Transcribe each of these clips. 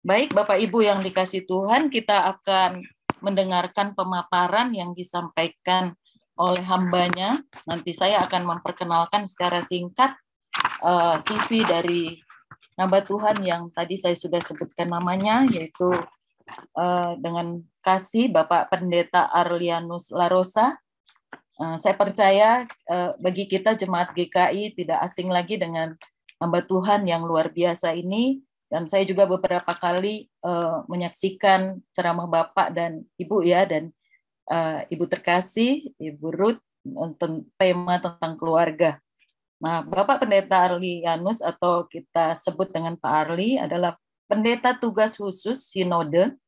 Baik, Bapak Ibu yang dikasih Tuhan, kita akan mendengarkan pemaparan yang disampaikan oleh hambanya. Nanti saya akan memperkenalkan secara singkat CV dari hamba Tuhan yang tadi saya sudah sebutkan namanya, yaitu dengan kasih Bapak Pendeta Arlianus Larosa. Saya percaya bagi kita Jemaat GKI tidak asing lagi dengan hamba Tuhan yang luar biasa ini. Dan saya juga beberapa kali menyaksikan ceramah Bapak dan Ibu ya, dan Ibu terkasih, Ibu Ruth, tema tentang keluarga. Nah, Bapak Pendeta Arlianus atau kita sebut dengan Pak Arli adalah Pendeta Tugas Khusus Sinode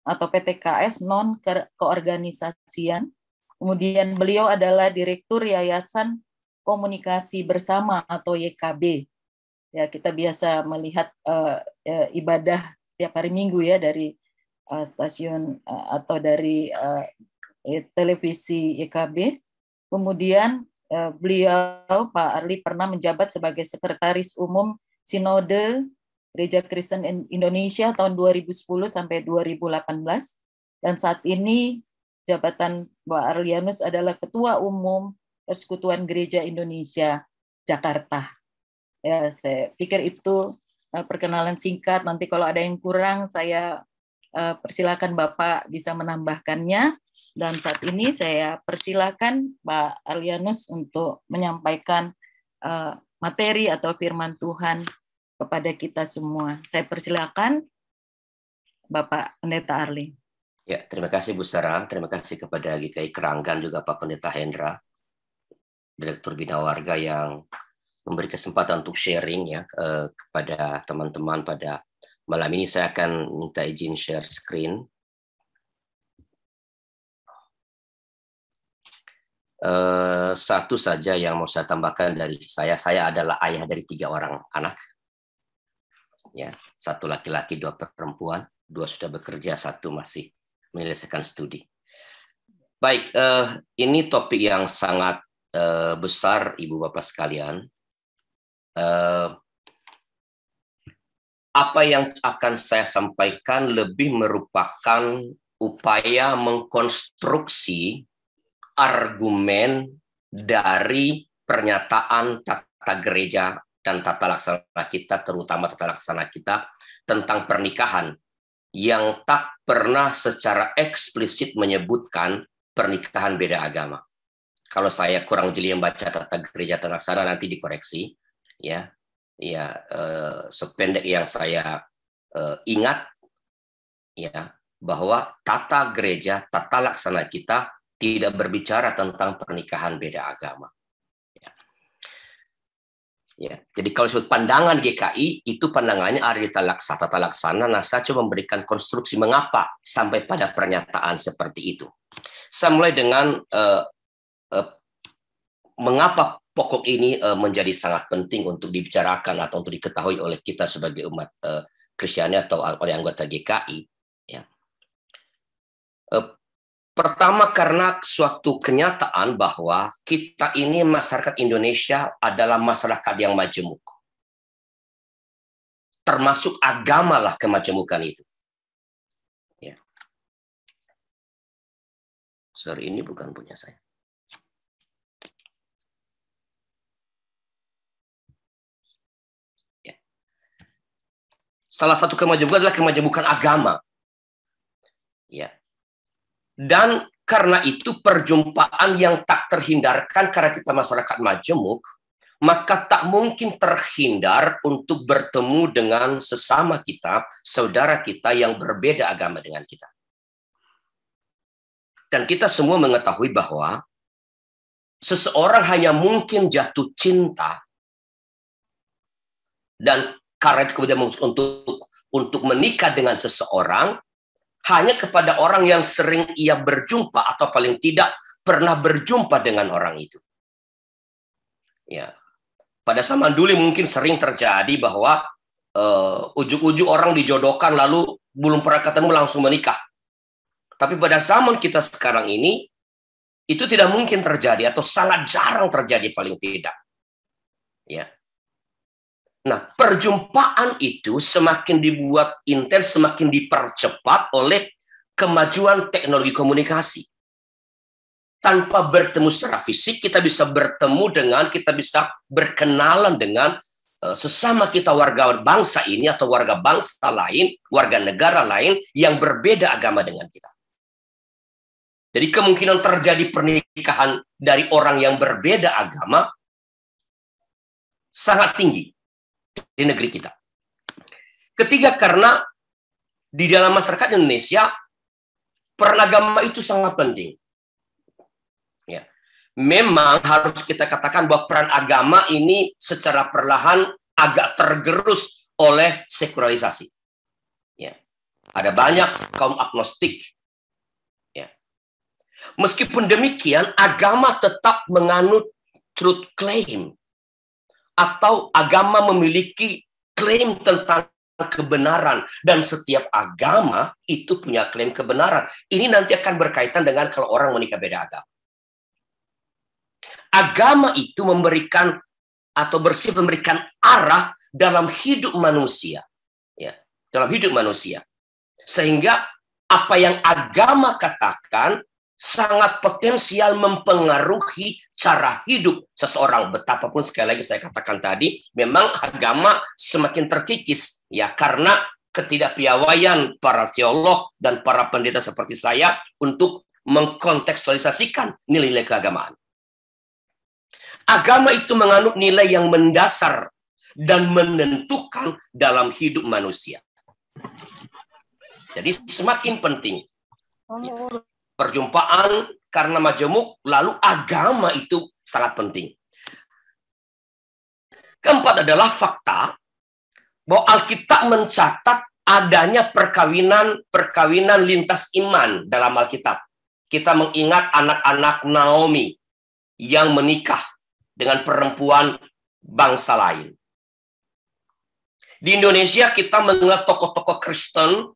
atau PTKS non-keorganisasian. Kemudian beliau adalah Direktur Yayasan Komunikasi Bersama atau YKB. Ya, kita biasa melihat ibadah setiap hari Minggu ya dari stasiun atau dari televisi YKB. Kemudian beliau Pak Arli pernah menjabat sebagai Sekretaris Umum Sinode Gereja Kristen Indonesia tahun 2010 sampai 2018. Dan saat ini jabatan Pak Arlianus adalah Ketua Umum Persekutuan Gereja Indonesia Jakarta. Ya, saya pikir itu perkenalan singkat. Nanti kalau ada yang kurang, saya persilakan Bapak bisa menambahkannya. Dan saat ini saya persilakan Pak Arlianus untuk menyampaikan materi atau firman Tuhan kepada kita semua. Saya persilakan Bapak Pendeta Arli. Ya, terima kasih Bu Sarah. Terima kasih kepada GKI Keranggan juga Pak Pendeta Hendra, Direktur Bina Warga yang memberi kesempatan untuk sharing ya kepada teman-teman pada malam ini. Saya akan minta izin share screen. Satu saja yang mau saya tambahkan dari saya adalah ayah dari 3 orang anak. Ya, 1 laki-laki, 2 perempuan, 2 sudah bekerja, 1 masih menyelesaikan studi. Baik, ini topik yang sangat besar Ibu Bapak sekalian. Apa yang akan saya sampaikan lebih merupakan upaya mengkonstruksi argumen dari pernyataan tata gereja dan tata laksana kita, terutama tata laksana kita tentang pernikahan yang tak pernah secara eksplisit menyebutkan pernikahan beda agama. Kalau saya kurang jeli membaca tata gereja tata laksana, nanti dikoreksi ya. Ya, sependek yang saya ingat ya, bahwa tata gereja, tata laksana kita tidak berbicara tentang pernikahan beda agama. Ya, jadi kalau disebut pandangan GKI, itu pandangannya ada di tata laksana. Nah, saya coba memberikan konstruksi mengapa sampai pada pernyataan seperti itu. Saya mulai dengan mengapa pokok ini menjadi sangat penting untuk dibicarakan atau untuk diketahui oleh kita sebagai umat Kristiani atau oleh anggota GKI. Ya. Pertama, karena suatu kenyataan bahwa kita ini masyarakat Indonesia adalah masyarakat yang majemuk. Termasuk agamalah kemajemukan itu. Ya. Sorry, ini bukan punya saya. Ya. Salah satu kemajemukan adalah kemajemukan agama. Ya. Dan karena itu perjumpaan yang tak terhindarkan karena kita masyarakat majemuk, maka tak mungkin terhindar untuk bertemu dengan sesama kita, saudara kita yang berbeda agama dengan kita. Dan kita semua mengetahui bahwa seseorang hanya mungkin jatuh cinta dan karena itu kemudian untuk menikah dengan seseorang hanya kepada orang yang sering ia berjumpa atau paling tidak pernah berjumpa dengan orang itu. Ya, pada zaman dulu mungkin sering terjadi bahwa ujuk-ujuk orang dijodohkan lalu belum pernah ketemu langsung menikah. Tapi pada zaman kita sekarang ini itu tidak mungkin terjadi atau sangat jarang terjadi paling tidak. Ya. Nah, perjumpaan itu semakin dibuat intens, semakin dipercepat oleh kemajuan teknologi komunikasi. Tanpa bertemu secara fisik, kita bisa berkenalan dengan sesama kita warga bangsa ini atau warga bangsa lain, warga negara lain yang berbeda agama dengan kita. Jadi kemungkinan terjadi pernikahan dari orang yang berbeda agama sangat tinggi di negeri kita. Ketiga, karena di dalam masyarakat Indonesia peran agama itu sangat penting. Ya. Memang harus kita katakan bahwa peran agama ini secara perlahan agak tergerus oleh sekularisasi. Ya. Ada banyak kaum agnostik. Ya. Meskipun demikian, agama tetap menganut truth claim. Atau agama memiliki klaim tentang kebenaran. Dan setiap agama itu punya klaim kebenaran. Ini nanti akan berkaitan dengan kalau orang menikah beda agama. Agama itu memberikan atau bersifat memberikan arah dalam hidup manusia. Ya, dalam hidup manusia. Sehingga apa yang agama katakan sangat potensial mempengaruhi cara hidup seseorang. Betapapun sekali lagi saya katakan tadi, memang agama semakin terkikis ya karena ketidakpiawaian para teolog dan para pendeta seperti saya untuk mengkontekstualisasikan nilai-nilai keagamaan. Agama itu menganut nilai yang mendasar dan menentukan dalam hidup manusia. Jadi semakin penting perjumpaan karena majemuk, lalu agama itu sangat penting. Keempat adalah fakta bahwa Alkitab mencatat adanya perkawinan lintas iman dalam Alkitab. Kita mengingat anak-anak Naomi yang menikah dengan perempuan bangsa lain. Di Indonesia kita mengenal tokoh-tokoh Kristen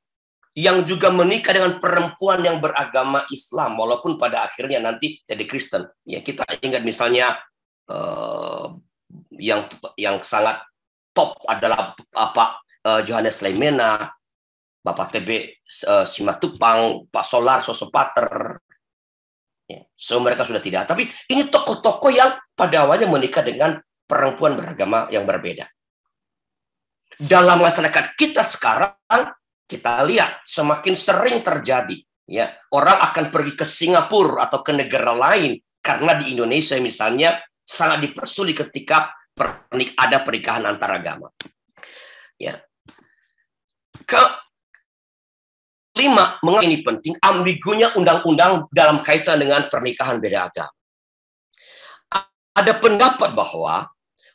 yang juga menikah dengan perempuan yang beragama Islam, walaupun pada akhirnya nanti jadi Kristen. Ya, kita ingat misalnya yang sangat top adalah Bapak Johannes Leimena, Bapak TB Simatupang, Pak Solar Sosopater. Ya, so mereka sudah tidak. Tapi ini tokoh-tokoh yang pada awalnya menikah dengan perempuan beragama yang berbeda. Dalam masyarakat kita sekarang, kita lihat semakin sering terjadi. Ya, orang akan pergi ke Singapura atau ke negara lain karena di Indonesia misalnya sangat dipersulit ketika ada pernikahan antar agama. Ya. Kelima, mengapa ini penting? Ambigunya undang-undang dalam kaitan dengan pernikahan beda agama. Ada pendapat bahwa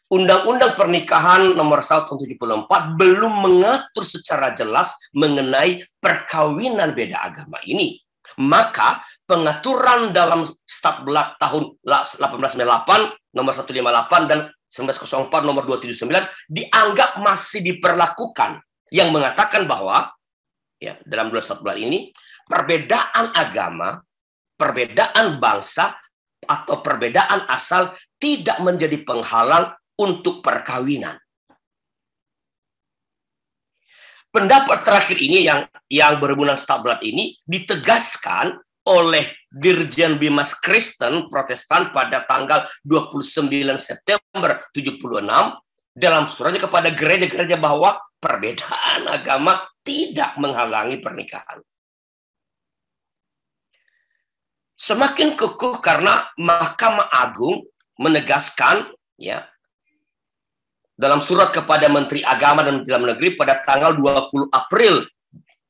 Undang-Undang Pernikahan Nomor 1 Tahun 74 belum mengatur secara jelas mengenai perkawinan beda agama ini. Maka pengaturan dalam Statblad tahun 1898 Nomor 158 dan 1904 Nomor 279 dianggap masih diperlakukan, yang mengatakan bahwa ya, dalam dua Statblad ini perbedaan agama, perbedaan bangsa atau perbedaan asal tidak menjadi penghalang untuk perkawinan. Pendapat terakhir ini yang berhubungan Statblad ini ditegaskan oleh Dirjen Bimas Kristen Protestan pada tanggal 29 September 76 dalam suratnya kepada gereja-gereja bahwa perbedaan agama tidak menghalangi pernikahan. Semakin kukuh karena Mahkamah Agung menegaskan ya dalam surat kepada Menteri Agama dan Menteri Dalam Negeri pada tanggal 20 April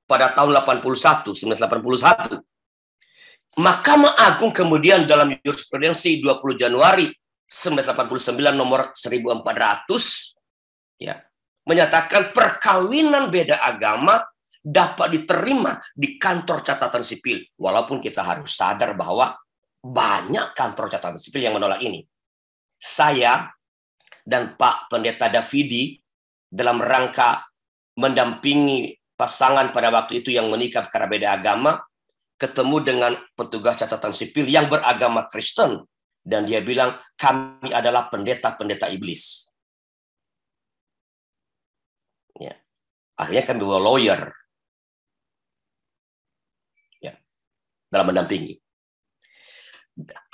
pada tahun 1981. Mahkamah Agung kemudian dalam jurisprudensi 20 Januari 1989 nomor 1400 ya menyatakan perkawinan beda agama dapat diterima di kantor catatan sipil, walaupun kita harus sadar bahwa banyak kantor catatan sipil yang menolak ini. Saya dan Pak Pendeta Davidi dalam rangka mendampingi pasangan pada waktu itu yang menikah karena beda agama, ketemu dengan petugas catatan sipil yang beragama Kristen, dan dia bilang kami adalah pendeta-pendeta iblis. Akhirnya kami bawa lawyer ya, dalam mendampingi.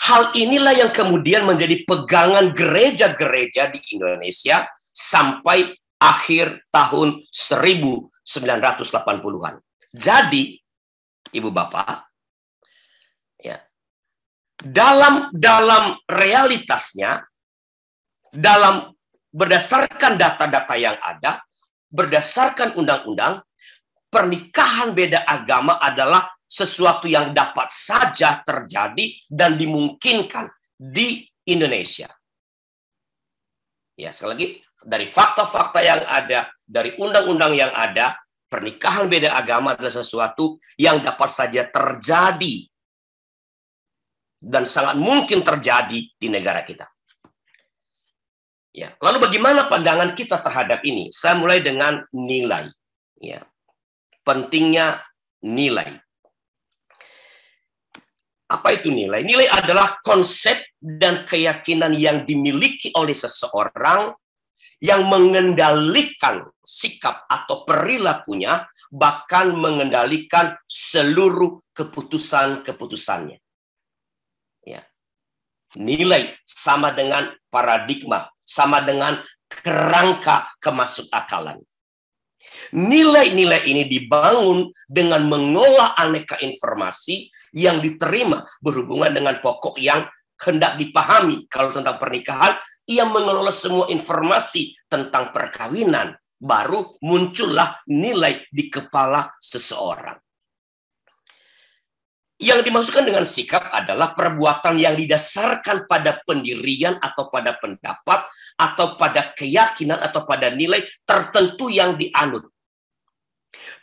Hal inilah yang kemudian menjadi pegangan gereja-gereja di Indonesia sampai akhir tahun 1980-an. Jadi, Ibu Bapak, ya, dalam realitasnya, berdasarkan data-data yang ada, berdasarkan undang-undang, pernikahan beda agama adalah sesuatu yang dapat saja terjadi dan dimungkinkan di Indonesia. Ya, sekali lagi, dari fakta-fakta yang ada, dari undang-undang yang ada, pernikahan beda agama adalah sesuatu yang dapat saja terjadi dan sangat mungkin terjadi di negara kita. Ya, lalu bagaimana pandangan kita terhadap ini? Saya mulai dengan nilai. Ya, pentingnya nilai. Apa itu nilai? Nilai adalah konsep dan keyakinan yang dimiliki oleh seseorang yang mengendalikan sikap atau perilakunya, bahkan mengendalikan seluruh keputusan-keputusannya. Ya. Nilai sama dengan paradigma, sama dengan kerangka kemasukakalan. Nilai-nilai ini dibangun dengan mengolah aneka informasi yang diterima berhubungan dengan pokok yang hendak dipahami. Kalau tentang pernikahan, ia mengelola semua informasi tentang perkawinan. Baru muncullah nilai di kepala seseorang. Yang dimaksudkan dengan sikap adalah perbuatan yang didasarkan pada pendirian atau pada pendapat atau pada keyakinan atau pada nilai tertentu yang dianut.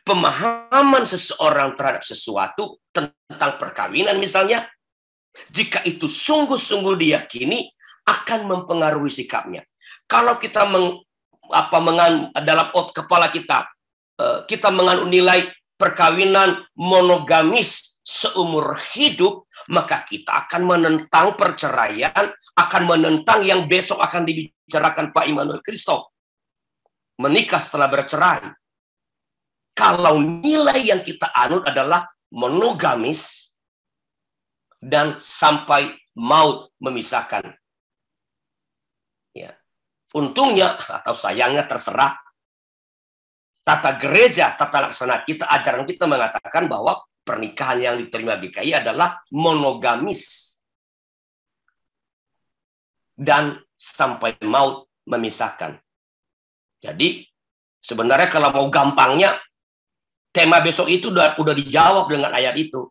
Pemahaman seseorang terhadap sesuatu tentang perkawinan misalnya, jika itu sungguh-sungguh diyakini, akan mempengaruhi sikapnya. Kalau kita dalam kepala kita, kita menganut nilai perkawinan monogamis seumur hidup, maka kita akan menentang perceraian, akan menentang yang besok akan dibicarakan Pak Immanuel Christoph, menikah setelah bercerai. Kalau nilai yang kita anut adalah monogamis dan sampai maut memisahkan. Ya. Untungnya atau sayangnya terserah, tata gereja, tata laksana kita, ajaran kita mengatakan bahwa pernikahan yang diterima GKI adalah monogamis dan sampai maut memisahkan. Jadi sebenarnya kalau mau gampangnya, tema besok itu udah dijawab dengan ayat itu.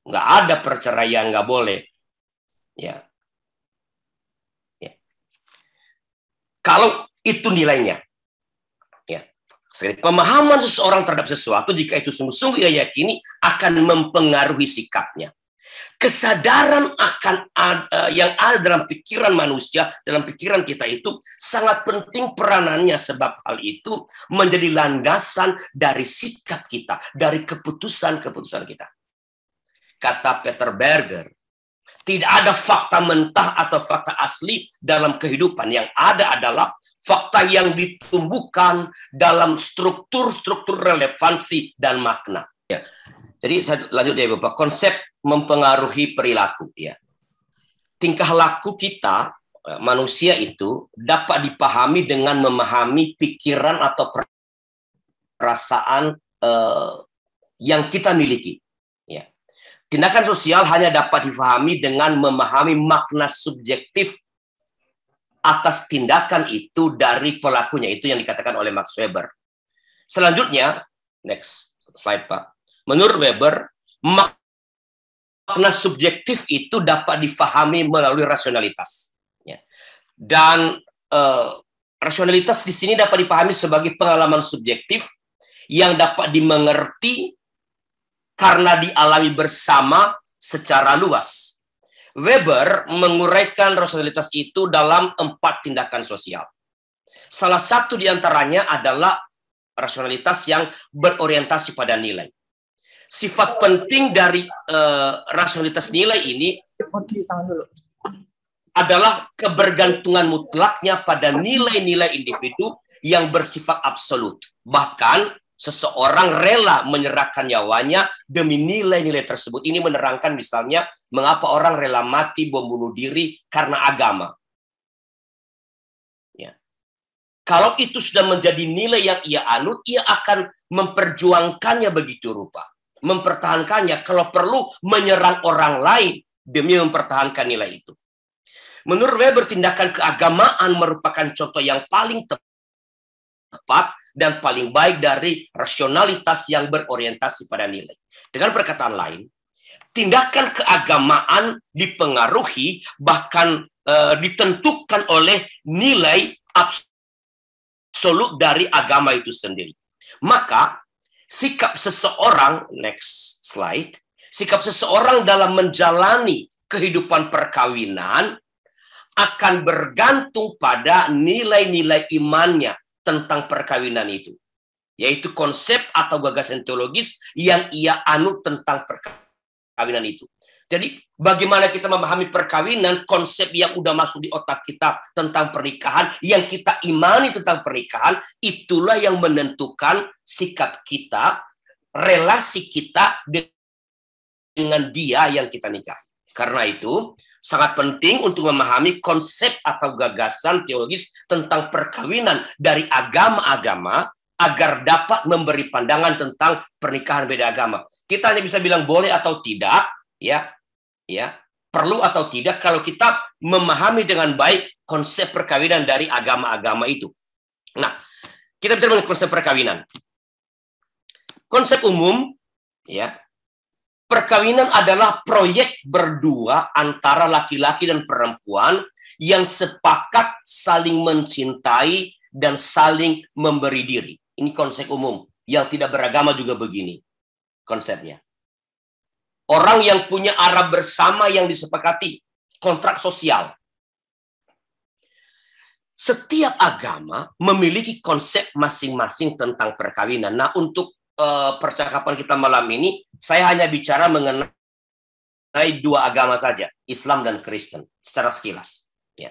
Nggak ada perceraian, nggak boleh. Ya. Ya. Kalau itu nilainya. Ya. Pemahaman seseorang terhadap sesuatu, jika itu sungguh-sungguh ia yakini, akan mempengaruhi sikapnya. Kesadaran yang ada dalam pikiran manusia, dalam pikiran kita itu sangat penting peranannya, sebab hal itu menjadi landasan dari sikap kita, dari keputusan-keputusan kita. Kata Peter Berger, tidak ada fakta mentah atau fakta asli dalam kehidupan. Yang ada adalah fakta yang ditumbuhkan dalam struktur-struktur relevansi dan makna. Ya. Jadi saya lanjut ya Bapak, konsep mempengaruhi perilaku. Ya. Tingkah laku kita, manusia itu, dapat dipahami dengan memahami pikiran atau perasaan yang kita miliki. Ya. Tindakan sosial hanya dapat dipahami dengan memahami makna subjektif atas tindakan itu dari pelakunya. Itu yang dikatakan oleh Max Weber. Selanjutnya, next slide Pak. Menurut Weber, makna subjektif itu dapat difahami melalui rasionalitas. Ya. Dan rasionalitas di sini dapat dipahami sebagai pengalaman subjektif yang dapat dimengerti karena dialami bersama secara luas. Weber menguraikan rasionalitas itu dalam 4 tindakan sosial. Salah satu di antaranya adalah rasionalitas yang berorientasi pada nilai. Sifat penting dari rasionalitas nilai ini adalah kebergantungan mutlaknya pada nilai-nilai individu yang bersifat absolut. Bahkan seseorang rela menyerahkan nyawanya demi nilai-nilai tersebut. Ini menerangkan misalnya mengapa orang rela mati membunuh diri karena agama. Ya. Kalau itu sudah menjadi nilai yang ia anut, ia akan memperjuangkannya begitu rupa. Mempertahankannya, kalau perlu menyerang orang lain demi mempertahankan nilai itu. Menurut Weber, tindakan keagamaan merupakan contoh yang paling tepat dan paling baik dari rasionalitas yang berorientasi pada nilai. Dengan perkataan lain, tindakan keagamaan dipengaruhi bahkan ditentukan oleh nilai absolut dari agama itu sendiri. Maka sikap seseorang, next slide, sikap seseorang dalam menjalani kehidupan perkawinan akan bergantung pada nilai-nilai imannya tentang perkawinan itu, yaitu konsep atau gagasan teologis yang ia anut tentang perkawinan itu. Jadi bagaimana kita memahami perkawinan, konsep yang udah masuk di otak kita tentang pernikahan, yang kita imani tentang pernikahan, itulah yang menentukan sikap kita, relasi kita dengan dia yang kita nikahi. Karena itu sangat penting untuk memahami konsep atau gagasan teologis tentang perkawinan dari agama-agama agar dapat memberi pandangan tentang pernikahan beda agama. Kita hanya bisa bilang boleh atau tidak, ya, perlu atau tidak kalau kita memahami dengan baik konsep perkawinan dari agama-agama itu. Nah, kita bicara mengenai konsep perkawinan. Konsep umum, ya. Perkawinan adalah proyek berdua antara laki-laki dan perempuan yang sepakat saling mencintai dan saling memberi diri. Ini konsep umum. Yang tidak beragama juga begini konsepnya. Orang yang punya arah bersama yang disepakati, kontrak sosial. Setiap agama memiliki konsep masing-masing tentang perkawinan. Nah, untuk percakapan kita malam ini, saya hanya bicara mengenai dua agama saja, Islam dan Kristen, secara sekilas. Ya.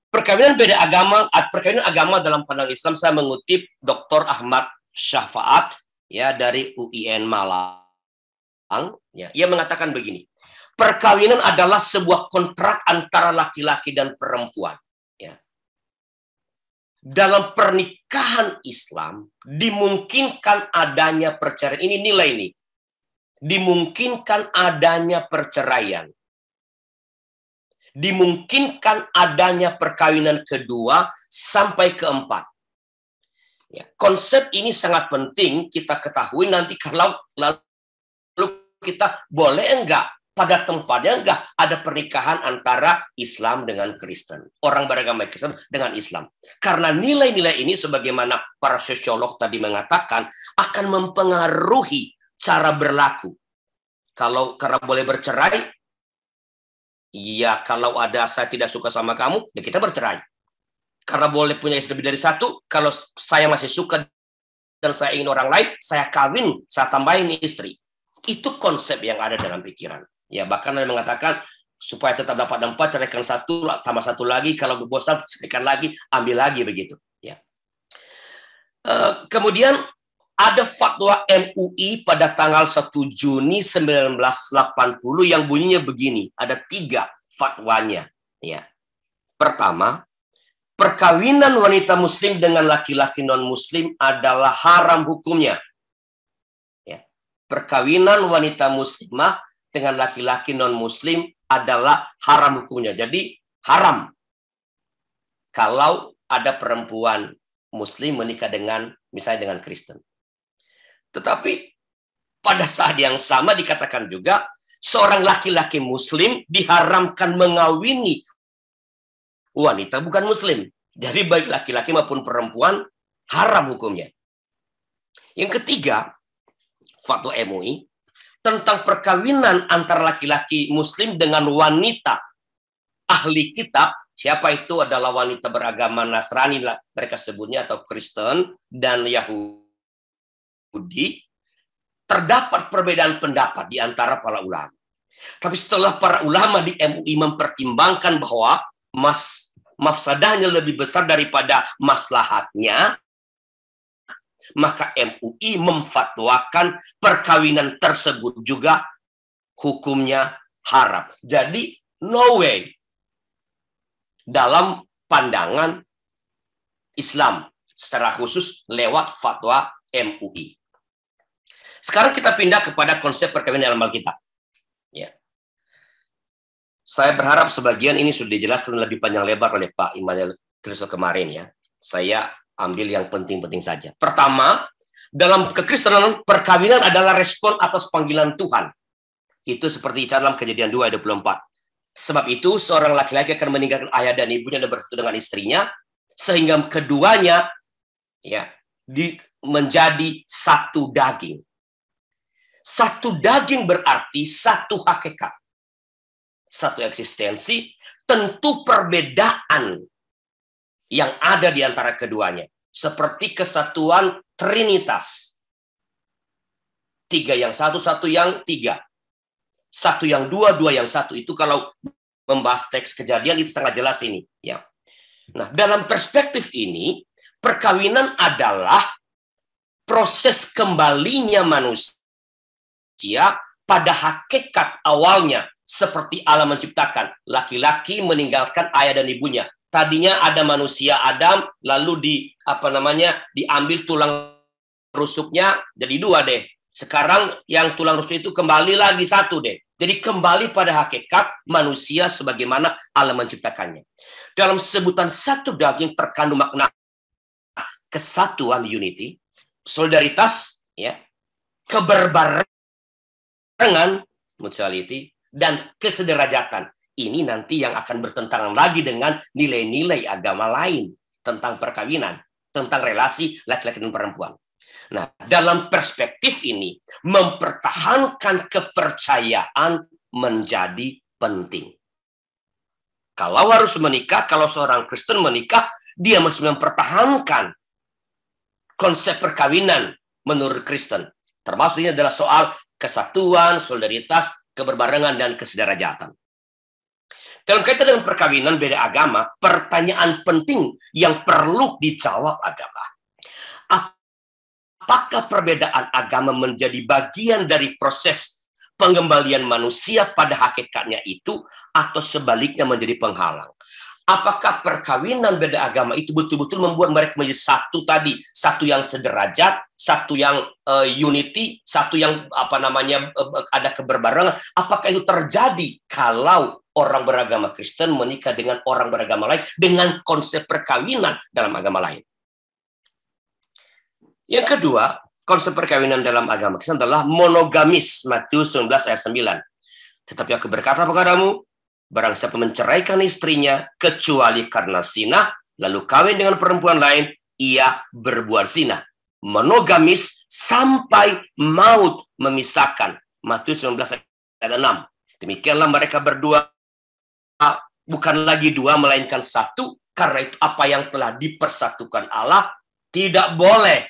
Perkawinan beda agama, perkawinan agama dalam pandang Islam, saya mengutip Dr. Ahmad Syafaat, ya, dari UIN Malang. Ya, ia mengatakan begini: perkawinan adalah sebuah kontrak antara laki-laki dan perempuan. Ya. Dalam pernikahan Islam dimungkinkan adanya perceraian. Ini nilai ini. Dimungkinkan adanya perceraian. Dimungkinkan adanya perkawinan kedua sampai keempat. Ya, konsep ini sangat penting kita ketahui nanti kalau lalu kita boleh enggak pada tempatnya enggak ada pernikahan antara Islam dengan Kristen. Orang beragama Kristen dengan Islam. Karena nilai-nilai ini sebagaimana para sosiolog tadi mengatakan akan mempengaruhi cara berlaku. Karena boleh bercerai, ya kalau ada saya tidak suka sama kamu, ya kita bercerai. Karena boleh punya istri lebih dari satu, kalau saya masih suka dan saya ingin orang lain, saya kawin, saya tambahin istri. Itu konsep yang ada dalam pikiran. Ya, bahkan ada yang mengatakan supaya tetap dapat 4, ceraikan 1, tambah 1 lagi, kalau bosan ceraikan lagi, ambil lagi begitu. Ya. Kemudian ada fatwa MUI pada tanggal 1 Juni 1980 yang bunyinya begini. Ada 3 fatwanya. Ya. Pertama, perkawinan wanita muslim dengan laki-laki non-muslim adalah haram hukumnya. Ya. Perkawinan wanita muslimah dengan laki-laki non-muslim adalah haram hukumnya. Jadi haram kalau ada perempuan muslim menikah dengan misalnya dengan Kristen. Tetapi pada saat yang sama dikatakan juga seorang laki-laki muslim diharamkan mengawini wanita bukan muslim. Jadi baik laki-laki maupun perempuan haram hukumnya. Yang ketiga, fatwa MUI tentang perkawinan antara laki-laki muslim dengan wanita ahli kitab. Siapa itu? Adalah wanita beragama Nasrani, mereka sebutnya, atau Kristen dan Yahudi. Terdapat perbedaan pendapat di antara para ulama. Tapi setelah para ulama di MUI mempertimbangkan bahwa mafsadahnya lebih besar daripada maslahatnya, maka MUI memfatwakan perkawinan tersebut juga hukumnya haram. Jadi no way dalam pandangan Islam secara khusus lewat fatwa MUI. Sekarang kita pindah kepada konsep perkawinan dalam Alkitab. Ya. Saya berharap sebagian ini sudah dijelaskan lebih panjang lebar oleh Pak Immanuel Kristo kemarin ya. Saya ambil yang penting-penting saja. Pertama, dalam kekristenan perkawinan adalah respon atas panggilan Tuhan. Itu seperti dalam Kejadian 2 ayat 24. Sebab itu seorang laki-laki akan meninggalkan ayah dan ibunya dan bersatu dengan istrinya sehingga keduanya ya menjadi satu daging. Satu daging berarti satu hakikat. Satu eksistensi, tentu perbedaan yang ada di antara keduanya. Seperti kesatuan Trinitas. 3 yang 1, 1 yang 3. 1 yang 2, 2 yang 1. Itu kalau membahas teks Kejadian itu sangat jelas ini. Ya. Nah, dalam perspektif ini, perkawinan adalah proses kembalinya manusia pada hakikat awalnya. Seperti Allah menciptakan, laki-laki meninggalkan ayah dan ibunya. Tadinya ada manusia Adam, lalu diambil tulang rusuknya jadi 2 deh. Sekarang yang tulang rusuk itu kembali lagi 1 deh. Jadi kembali pada hakikat manusia sebagaimana Allah menciptakannya. Dalam sebutan satu daging terkandung makna kesatuan, unity, solidaritas, ya, keberbarengan, mutuality, dan kesederajatan. Ini nanti yang akan bertentangan lagi dengan nilai-nilai agama lain tentang perkawinan, tentang relasi laki-laki dan perempuan. Nah, dalam perspektif ini, mempertahankan kepercayaan menjadi penting. Kalau harus menikah, kalau seorang Kristen menikah, dia mesti mempertahankan konsep perkawinan menurut Kristen. Termasuk ini adalah soal kesatuan, solidaritas, keberbarengan, dan kesederajatan. Dalam kaitan dengan perkawinan beda agama, pertanyaan penting yang perlu dijawab adalah, apakah perbedaan agama menjadi bagian dari proses pengembalian manusia pada hakikatnya itu, atau sebaliknya menjadi penghalang? Apakah perkawinan beda agama itu betul-betul membuat mereka menjadi satu tadi, satu yang sederajat, satu yang unity, satu yang ada keberbarengan? Apakah itu terjadi kalau orang beragama Kristen menikah dengan orang beragama lain dengan konsep perkawinan dalam agama lain? Yang kedua, konsep perkawinan dalam agama Kristen adalah monogamis, Matius 19 ayat 9. Tetapi aku berkata kepadamu, barang siapa menceraikan istrinya kecuali karena zina, lalu kawin dengan perempuan lain, ia berbuat zina. Monogamis sampai maut memisahkan. Matius 19 ayat 6. Demikianlah mereka berdua, bukan lagi 2, melainkan 1. Karena itu apa yang telah dipersatukan Allah tidak boleh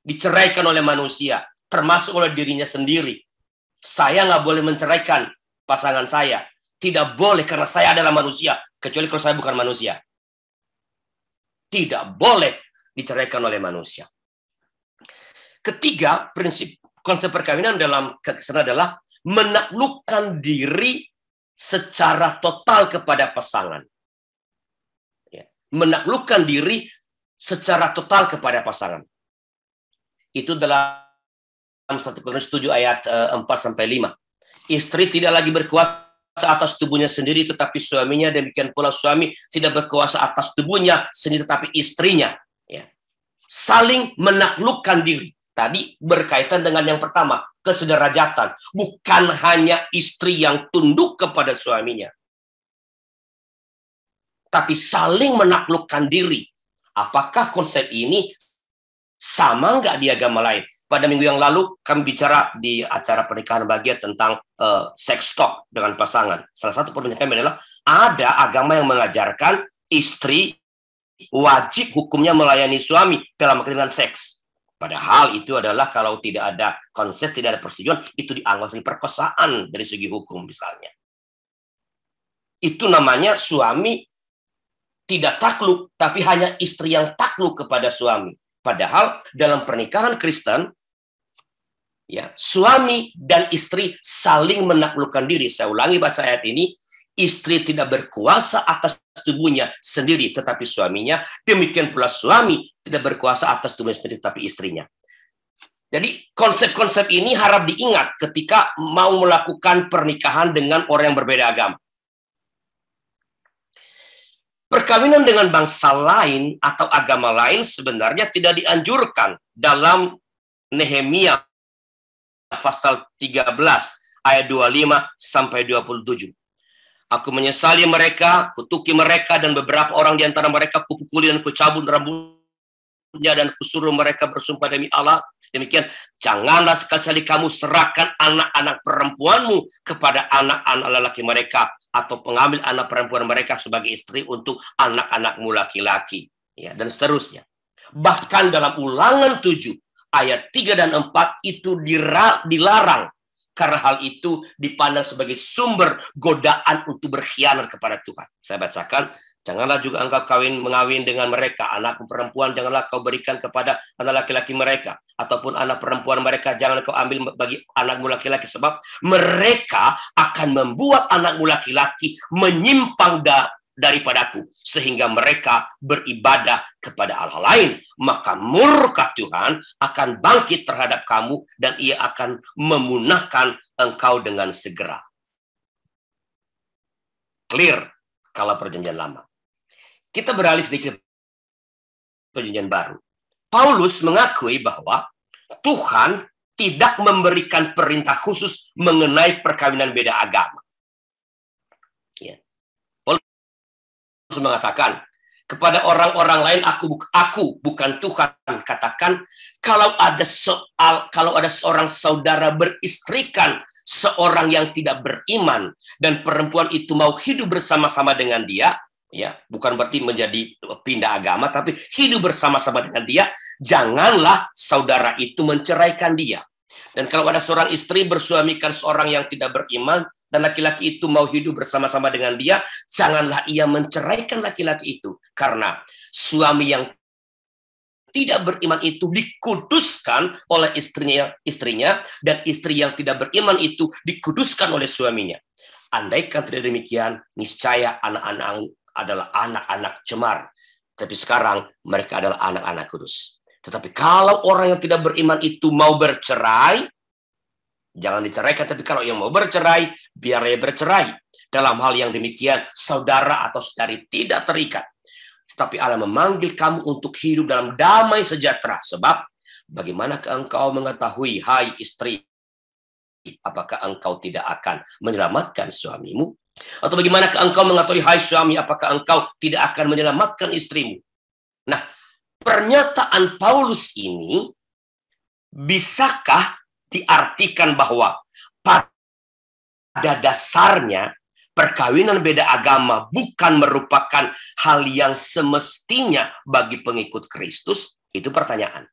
diceraikan oleh manusia, termasuk oleh dirinya sendiri. Saya nggak boleh menceraikan pasangan saya. Tidak boleh karena saya adalah manusia, kecuali kalau saya bukan manusia. Tidak boleh diceraikan oleh manusia. Ketiga, prinsip konsep perkawinan dalam kekristenan adalah menaklukkan diri secara total kepada pasangan. Ya. Menaklukkan diri secara total kepada pasangan. Itu dalam 1 Korintus 7 ayat 4-5. Istri tidak lagi berkuasa atas tubuhnya sendiri, tetapi suaminya. Demikian pula suami tidak berkuasa atas tubuhnya sendiri, tetapi istrinya. Ya. Saling menaklukkan diri. Tadi berkaitan dengan yang pertama, kesederajatan. Bukan hanya istri yang tunduk kepada suaminya, tapi saling menaklukkan diri. Apakah konsep ini sama nggak di agama lain? Pada minggu yang lalu kami bicara di acara pernikahan bahagia tentang sex talk dengan pasangan. Salah satu perbincangan kami adalah ada agama yang mengajarkan istri wajib hukumnya melayani suami dalam dengan seks. Padahal itu adalah kalau tidak ada konsep, tidak ada persetujuan, itu dianggap sebagai perkosaan dari segi hukum misalnya. Itu namanya suami tidak takluk, tapi hanya istri yang takluk kepada suami. Padahal dalam pernikahan Kristen, ya, suami dan istri saling menaklukkan diri. Saya ulangi baca ayat ini, istri tidak berkuasa atas tubuhnya sendiri, tetapi suaminya. Demikian pula suami tidak berkuasa atas tubuhnya sendiri, tetapi istrinya. Jadi konsep-konsep ini harap diingat ketika mau melakukan pernikahan dengan orang yang berbeda agama. Perkawinan dengan bangsa lain atau agama lain sebenarnya tidak dianjurkan dalam Nehemia pasal 13 ayat 25 sampai 27. Aku menyesali mereka, kutuki mereka, dan beberapa orang di antara mereka kupukuli dan kucabut rambutnya, dan kusuruh mereka bersumpah demi Allah. Demikian, janganlah sekali-kali kamu serahkan anak-anak perempuanmu kepada anak-anak lelaki mereka, atau pengambil anak perempuan mereka sebagai istri untuk anak-anakmu laki-laki. Ya, dan seterusnya. Bahkan dalam Ulangan 7 ayat 3 dan 4 itu dilarang, karena hal itu dipandang sebagai sumber godaan untuk berkhianat kepada Tuhan. Saya bacakan, janganlah juga engkau mengawin dengan mereka. Anak perempuan janganlah kau berikan kepada anak laki-laki mereka, ataupun anak perempuan mereka jangan kau ambil bagi anakmu laki-laki, sebab mereka akan membuat anakmu laki-laki menyimpang daripadaku, sehingga mereka beribadah kepada Allah lain. Maka murka Tuhan akan bangkit terhadap kamu, dan ia akan memunahkan engkau dengan segera. Clear kalau perjanjian lama. Kita beralih sedikit perjanjian baru. Paulus mengakui bahwa Tuhan tidak memberikan perintah khusus mengenai perkawinan beda agama. Ya. Paulus mengatakan, kepada orang-orang lain aku bukan Tuhan. Katakan, kalau ada seorang saudara beristrikan seorang yang tidak beriman, dan perempuan itu mau hidup bersama-sama dengan dia, ya, bukan berarti menjadi pindah agama, tapi hidup bersama-sama dengan dia, janganlah saudara itu menceraikan dia. Dan kalau ada seorang istri bersuamikan seorang yang tidak beriman, dan laki-laki itu mau hidup bersama-sama dengan dia, janganlah ia menceraikan laki-laki itu, karena suami yang tidak beriman itu dikuduskan oleh istrinya, dan istri yang tidak beriman itu dikuduskan oleh suaminya. Andaikan tidak demikian, niscaya anak-anak adalah anak-anak cemar, tapi sekarang mereka adalah anak-anak kudus. Tetapi kalau orang yang tidak beriman itu mau bercerai, jangan diceraikan. Tapi kalau yang mau bercerai, biar dia bercerai. Dalam hal yang demikian, saudara atau saudari tidak terikat. Tetapi Allah memanggil kamu untuk hidup dalam damai sejahtera. Sebab, bagaimanakah engkau mengetahui, hai istri, apakah engkau tidak akan menyelamatkan suamimu? Atau bagaimanakah engkau mengetahui, hai suami, apakah engkau tidak akan menyelamatkan istrimu? Nah, pernyataan Paulus ini bisakah diartikan bahwa pada dasarnya perkawinan beda agama bukan merupakan hal yang semestinya bagi pengikut Kristus? Itu pertanyaan.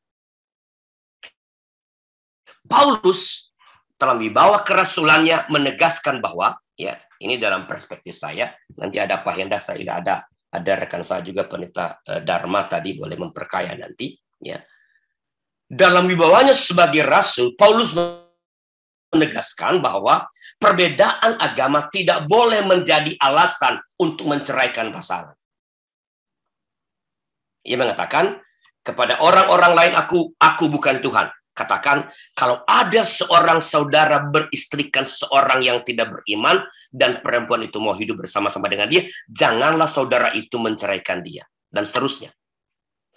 Paulus dalam wibawa kerasulannya menegaskan bahwa, ya, ini dalam perspektif saya, nanti ada Pak Henda, saya ada rekan saya juga Pendeta Dharma tadi, boleh memperkaya nanti, ya. Dalam wibawanya sebagai rasul, Paulus menegaskan bahwa perbedaan agama tidak boleh menjadi alasan untuk menceraikan pasangan. Ia mengatakan, kepada orang-orang lain aku bukan Tuhan. Katakan, kalau ada seorang saudara beristrikan seorang yang tidak beriman, dan perempuan itu mau hidup bersama-sama dengan dia, janganlah saudara itu menceraikan dia. Dan seterusnya.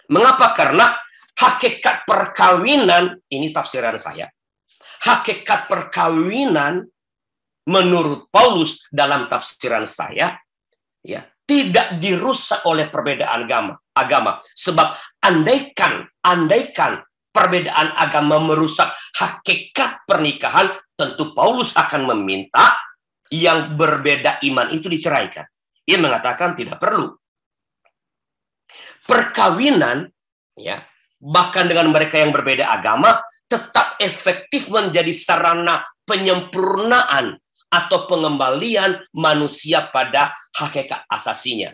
Mengapa? Karena hakikat perkawinan, ini tafsiran saya, hakikat perkawinan menurut Paulus dalam tafsiran saya, ya, tidak dirusak oleh perbedaan agama. Sebab andaikan perbedaan agama merusak hakikat pernikahan, tentu Paulus akan meminta yang berbeda iman itu diceraikan. Ia mengatakan tidak perlu. Perkawinan, ya, bahkan dengan mereka yang berbeda agama, tetap efektif menjadi sarana penyempurnaan atau pengembalian manusia pada hakikat asasinya.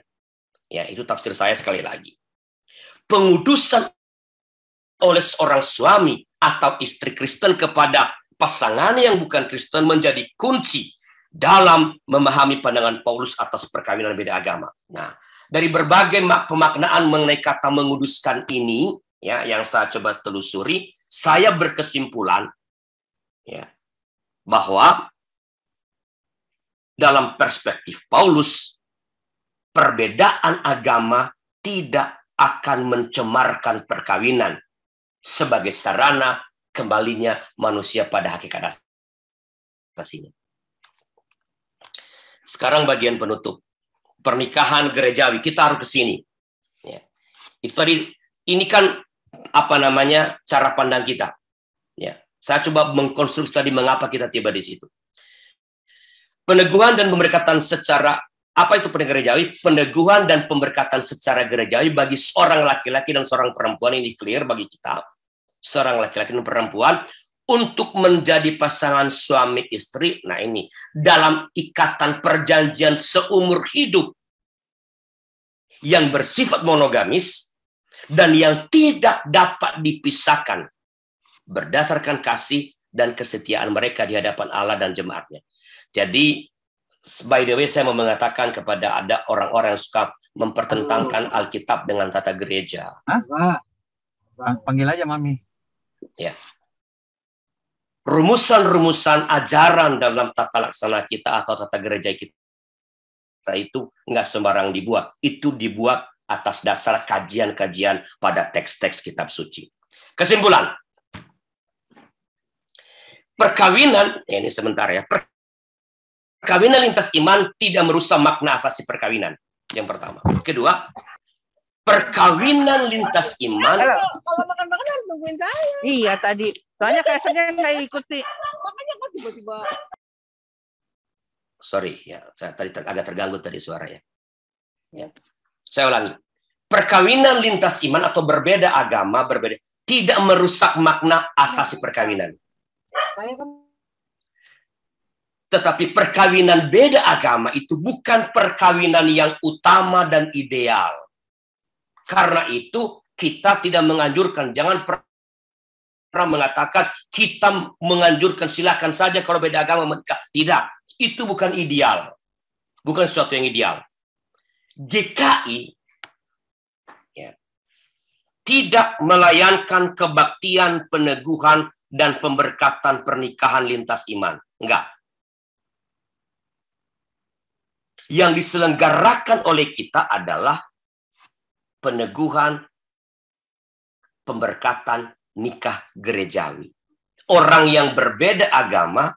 Ya, itu tafsir saya sekali lagi. Pengudusan oleh seorang suami atau istri Kristen kepada pasangan yang bukan Kristen menjadi kunci dalam memahami pandangan Paulus atas perkawinan beda agama. Nah, dari berbagai pemaknaan mengenai kata menguduskan ini, ya, yang saya coba telusuri, saya berkesimpulan, ya, bahwa dalam perspektif Paulus, perbedaan agama tidak akan mencemarkan perkawinan sebagai sarana kembalinya manusia pada hakikat asasinya. Sekarang bagian penutup. Pernikahan gerejawi, kita harus ke sini. Ya. Itu tadi, ini kan apa namanya cara pandang kita. Ya. Saya coba mengkonstruksi tadi mengapa kita tiba di situ. Peneguhan dan pemberkatan secara, apa itu pernikahan gerejawi? Peneguhan dan pemberkatan secara gerejawi bagi seorang laki-laki dan seorang perempuan, ini clear bagi kita. Seorang laki-laki dan perempuan untuk menjadi pasangan suami istri. Nah, ini dalam ikatan perjanjian seumur hidup yang bersifat monogamis dan yang tidak dapat dipisahkan berdasarkan kasih dan kesetiaan mereka di hadapan Allah dan jemaatnya. Jadi, by the way, saya mau mengatakan kepada ada orang-orang yang suka mempertentangkan Alkitab dengan tata gereja. Panggil aja Mami. Ya. Rumusan-rumusan ajaran dalam tata laksana kita atau tata gereja kita itu nggak sembarang dibuat. Itu dibuat atas dasar kajian-kajian pada teks-teks kitab suci. Kesimpulan. Perkawinan, ini sebentar ya. Perkawinan lintas iman tidak merusak makna asasi perkawinan. Yang pertama. Kedua, perkawinan lintas iman. Kalau makan-makan harus nungguin saya. Iya tadi. Soalnya kayak saya nggak ikuti. Makanya kok tiba-tiba. Sorry ya, saya tadi agak terganggu tadi suaranya. Ya. Saya ulangi. Perkawinan lintas iman atau berbeda agama, berbeda tidak merusak makna asasi perkawinan. Tetapi perkawinan beda agama itu bukan perkawinan yang utama dan ideal. Karena itu kita tidak menganjurkan, jangan pernah mengatakan kita menganjurkan silakan saja kalau beda agama menikah. Tidak, itu bukan ideal. Bukan sesuatu yang ideal. GKI ya, tidak melayankan kebaktian, peneguhan, dan pemberkatan pernikahan lintas iman. Enggak. Yang diselenggarakan oleh kita adalah peneguhan, pemberkatan nikah gerejawi. Orang yang berbeda agama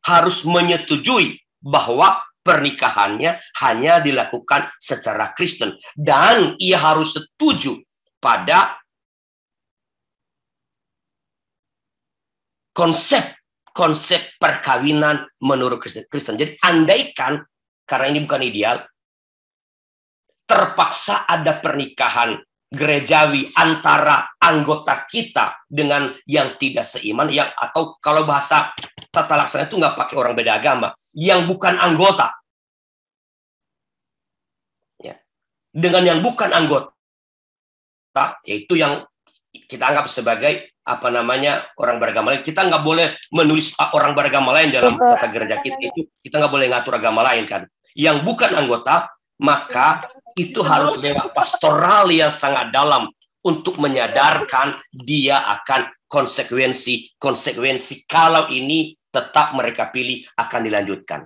harus menyetujui bahwa pernikahannya hanya dilakukan secara Kristen. Dan ia harus setuju pada konsep perkawinan menurut Kristen. Jadi andaikan, karena ini bukan ideal, terpaksa ada pernikahan gerejawi antara anggota kita dengan yang tidak seiman, yang atau kalau bahasa tata laksana itu nggak pakai orang beda agama, yang bukan anggota, ya, dengan yang bukan anggota, yaitu yang kita anggap sebagai apa namanya orang beragama lain. Kita nggak boleh menulis orang beragama lain dalam tata gereja kita, itu kita nggak boleh ngatur agama lain kan. Yang bukan anggota, maka itu harus lewat pastoral yang sangat dalam untuk menyadarkan dia akan konsekuensi kalau ini tetap mereka pilih akan dilanjutkan.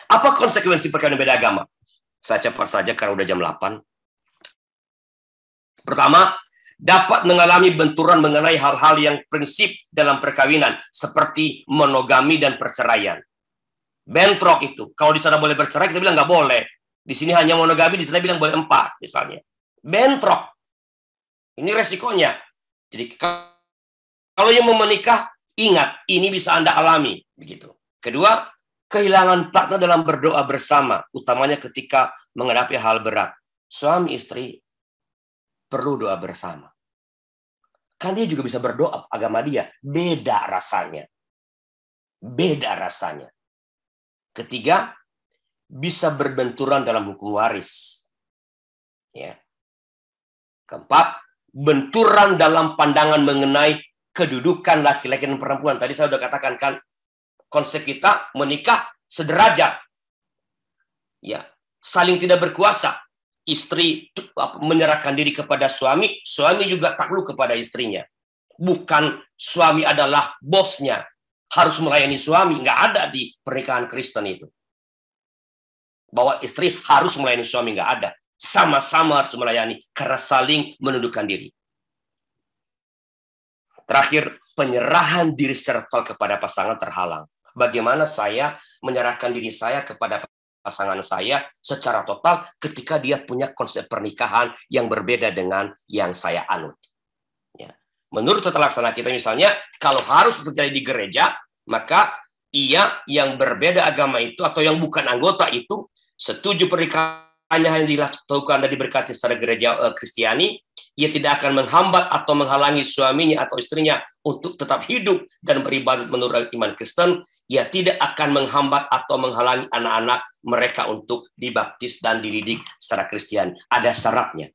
Apa konsekuensi perkawinan beda agama? Saya cepat saja karena udah jam 8. Pertama, dapat mengalami benturan mengenai hal-hal yang prinsip dalam perkawinan, seperti monogami dan perceraian. Bentrok itu. Kalau di sana boleh bercerai, kita bilang nggak boleh. Di sini hanya monogami, di sana bilang boleh 4, misalnya. Bentrok. Ini resikonya. Jadi kalau yang mau menikah, ingat, ini bisa Anda alami. Begitu. Kedua, kehilangan partner dalam berdoa bersama, utamanya ketika menghadapi hal berat. Suami istri perlu doa bersama. Kan dia juga bisa berdoa agama dia. Beda rasanya. Beda rasanya. Ketiga, bisa berbenturan dalam hukum waris. Ya. Keempat, benturan dalam pandangan mengenai kedudukan laki-laki dan perempuan. Tadi saya sudah katakan kan, konsep kita menikah sederajat. Ya, saling tidak berkuasa. Istri menyerahkan diri kepada suami, suami juga takluk kepada istrinya. Bukan suami adalah bosnya, harus melayani suami. Nggak ada di pernikahan Kristen itu. Bahwa istri harus melayani suami, nggak ada. Sama-sama harus melayani karena saling menundukkan diri. Terakhir, penyerahan diri secara total kepada pasangan terhalang. Bagaimana saya menyerahkan diri saya kepada pasangan saya secara total ketika dia punya konsep pernikahan yang berbeda dengan yang saya anut. Ya. Menurut tata laksana kita misalnya, kalau harus terjadi di gereja, maka ia yang berbeda agama itu atau yang bukan anggota itu setuju pernikahan hanya dilakukan dan diberkati secara gereja Kristiani, ia tidak akan menghambat atau menghalangi suaminya atau istrinya untuk tetap hidup dan beribadat menurut iman Kristen. Ia tidak akan menghambat atau menghalangi anak-anak mereka untuk dibaptis dan dididik secara Kristen. Ada syaratnya.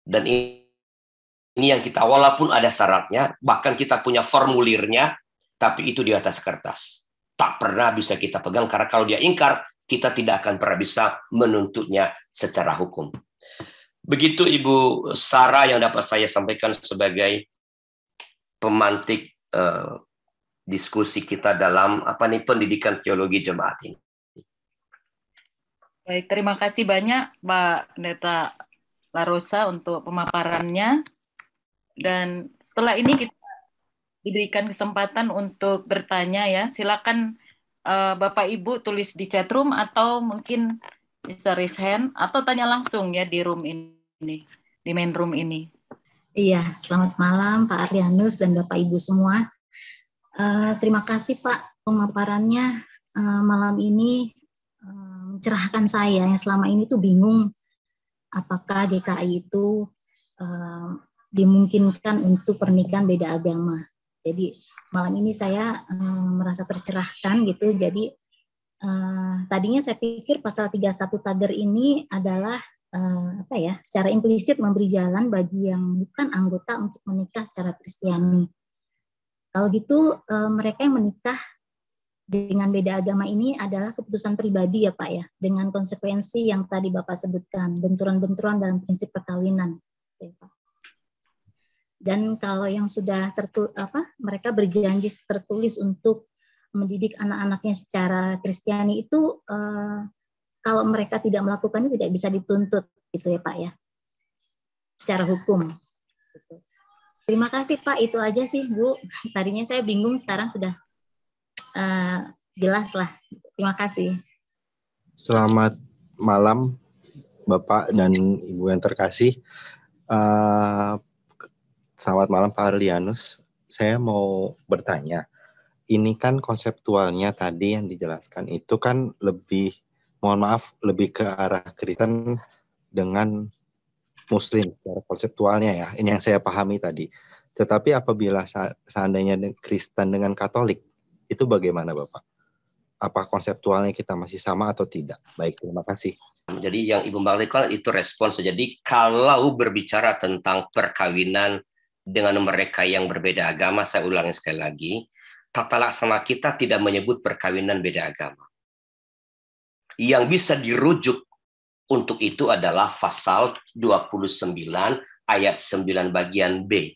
Dan ini yang kita, walaupun ada syaratnya, bahkan kita punya formulirnya, tapi itu di atas kertas. Tak pernah bisa kita pegang, karena kalau dia ingkar, kita tidak akan pernah bisa menuntutnya secara hukum. Begitu Ibu Sarah yang dapat saya sampaikan sebagai pemantik diskusi kita dalam pendidikan teologi jemaat ini. Baik, terima kasih banyak Pak Pendeta Larosa untuk pemaparannya. Dan setelah ini kita diberikan kesempatan untuk bertanya ya. Silakan Bapak Ibu tulis di chat room atau mungkin bisa raise hand atau tanya langsung ya di room ini, di main room ini. Iya, selamat malam Pak Arlianus dan Bapak Ibu semua. Terima kasih Pak pemaparannya malam ini mencerahkan saya yang selama ini tuh bingung apakah GKI itu dimungkinkan untuk pernikahan beda agama. Jadi malam ini saya merasa tercerahkan gitu. Jadi tadinya saya pikir pasal 31 Tager ini adalah secara implisit memberi jalan bagi yang bukan anggota untuk menikah secara Kristiani. Kalau gitu mereka yang menikah dengan beda agama ini adalah keputusan pribadi ya Pak ya, dengan konsekuensi yang tadi Bapak sebutkan, benturan-benturan dalam prinsip perkawinan. Ya, Pak. Dan kalau yang sudah mereka berjanji tertulis untuk mendidik anak-anaknya secara Kristiani itu kalau mereka tidak melakukannya tidak bisa dituntut gitu ya Pak ya, secara hukum. Terima kasih Pak, itu aja sih Bu. Tadinya saya bingung, sekarang sudah jelas lah. Terima kasih. Selamat malam Bapak dan Ibu yang terkasih. Selamat malam Pak Arlianus. Saya mau bertanya, ini kan konseptualnya tadi yang dijelaskan itu kan lebih, mohon maaf, lebih ke arah Kristen dengan Muslim secara konseptualnya ya. Ini yang saya pahami tadi. Tetapi apabila seandainya Kristen dengan Katolik, itu bagaimana Bapak? Apa konseptualnya kita masih sama atau tidak? Baik, terima kasih. Jadi yang Ibu Mbak itu respons. Jadi kalau berbicara tentang perkawinan dengan mereka yang berbeda agama, saya ulangi sekali lagi, tata laksana kita tidak menyebut perkawinan beda agama. Yang bisa dirujuk untuk itu adalah pasal 29 ayat 9 bagian B.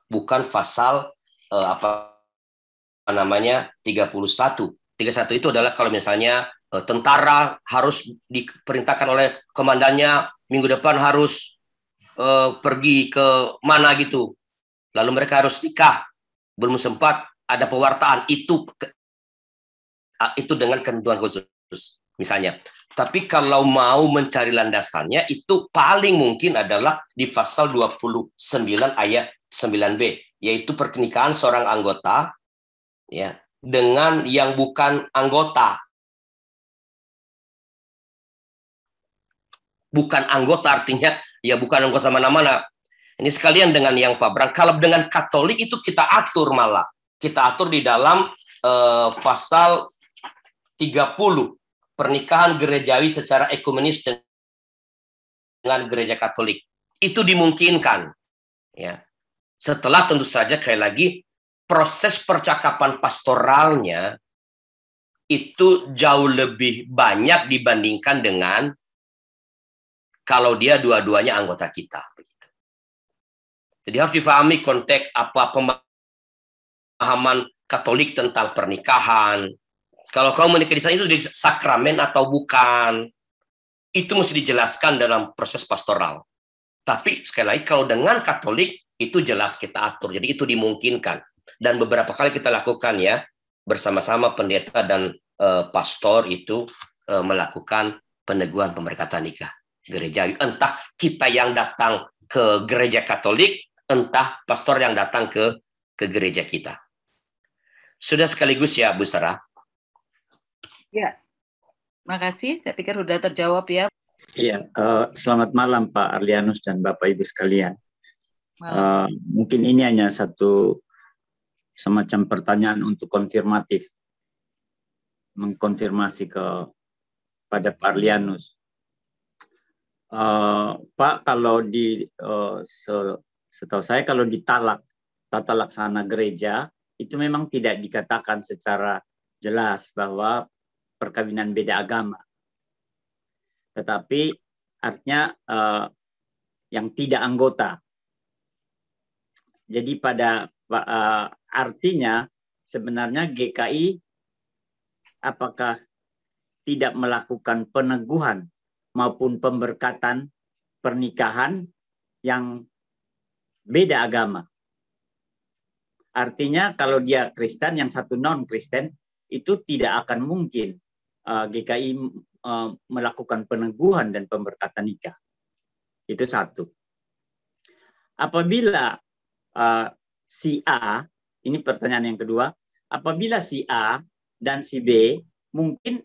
Bukan pasal 31. 31 itu adalah kalau misalnya tentara harus diperintahkan oleh komandannya minggu depan harus pergi ke mana gitu, lalu mereka harus nikah, belum sempat ada pewartaan, itu dengan ketentuan khusus misalnya. Tapi kalau mau mencari landasannya, itu paling mungkin adalah di pasal 29 ayat 9b, yaitu pernikahan seorang anggota ya dengan yang bukan anggota. Bukan anggota artinya ya bukan anggota mana-mana. Ini sekalian dengan yang Pak Bram. Kalau dengan Katolik itu kita atur malah. Kita atur di dalam pasal 30 pernikahan gerejawi secara ekumenis dengan gereja Katolik. Itu dimungkinkan, ya. Setelah tentu saja sekali lagi proses percakapan pastoralnya itu jauh lebih banyak dibandingkan dengan kalau dia dua-duanya anggota kita. Jadi harus difahami konteks apa pemahaman Katolik tentang pernikahan. Kalau kamu menikah di sana itu jadi sakramen atau bukan, itu mesti dijelaskan dalam proses pastoral. Tapi sekali lagi kalau dengan Katolik itu jelas kita atur. Jadi itu dimungkinkan. Dan beberapa kali kita lakukan ya bersama-sama pendeta dan pastor itu melakukan peneguhan pemberkatan nikah gerejawi. Entah kita yang datang ke gereja Katolik, entah pastor yang datang ke gereja kita. Sudah sekaligus ya, Bu Sarah? Ya, makasih. Saya pikir sudah terjawab ya. Iya, selamat malam Pak Arlianus dan Bapak Ibu sekalian. Mungkin ini hanya satu semacam pertanyaan untuk konfirmatif, mengkonfirmasi pada Pak Arlianus. Pak, kalau setahu saya kalau di tata laksana gereja itu memang tidak dikatakan secara jelas bahwa perkawinan beda agama. Tetapi artinya yang tidak anggota. Jadi artinya sebenarnya GKI apakah tidak melakukan peneguhan maupun pemberkatan pernikahan yang beda agama. Artinya kalau dia Kristen, yang satu non-Kristen, itu tidak akan mungkin GKI melakukan peneguhan dan pemberkatan nikah. Itu satu. Apabila si A, ini pertanyaan yang kedua, apabila si A dan si B mungkin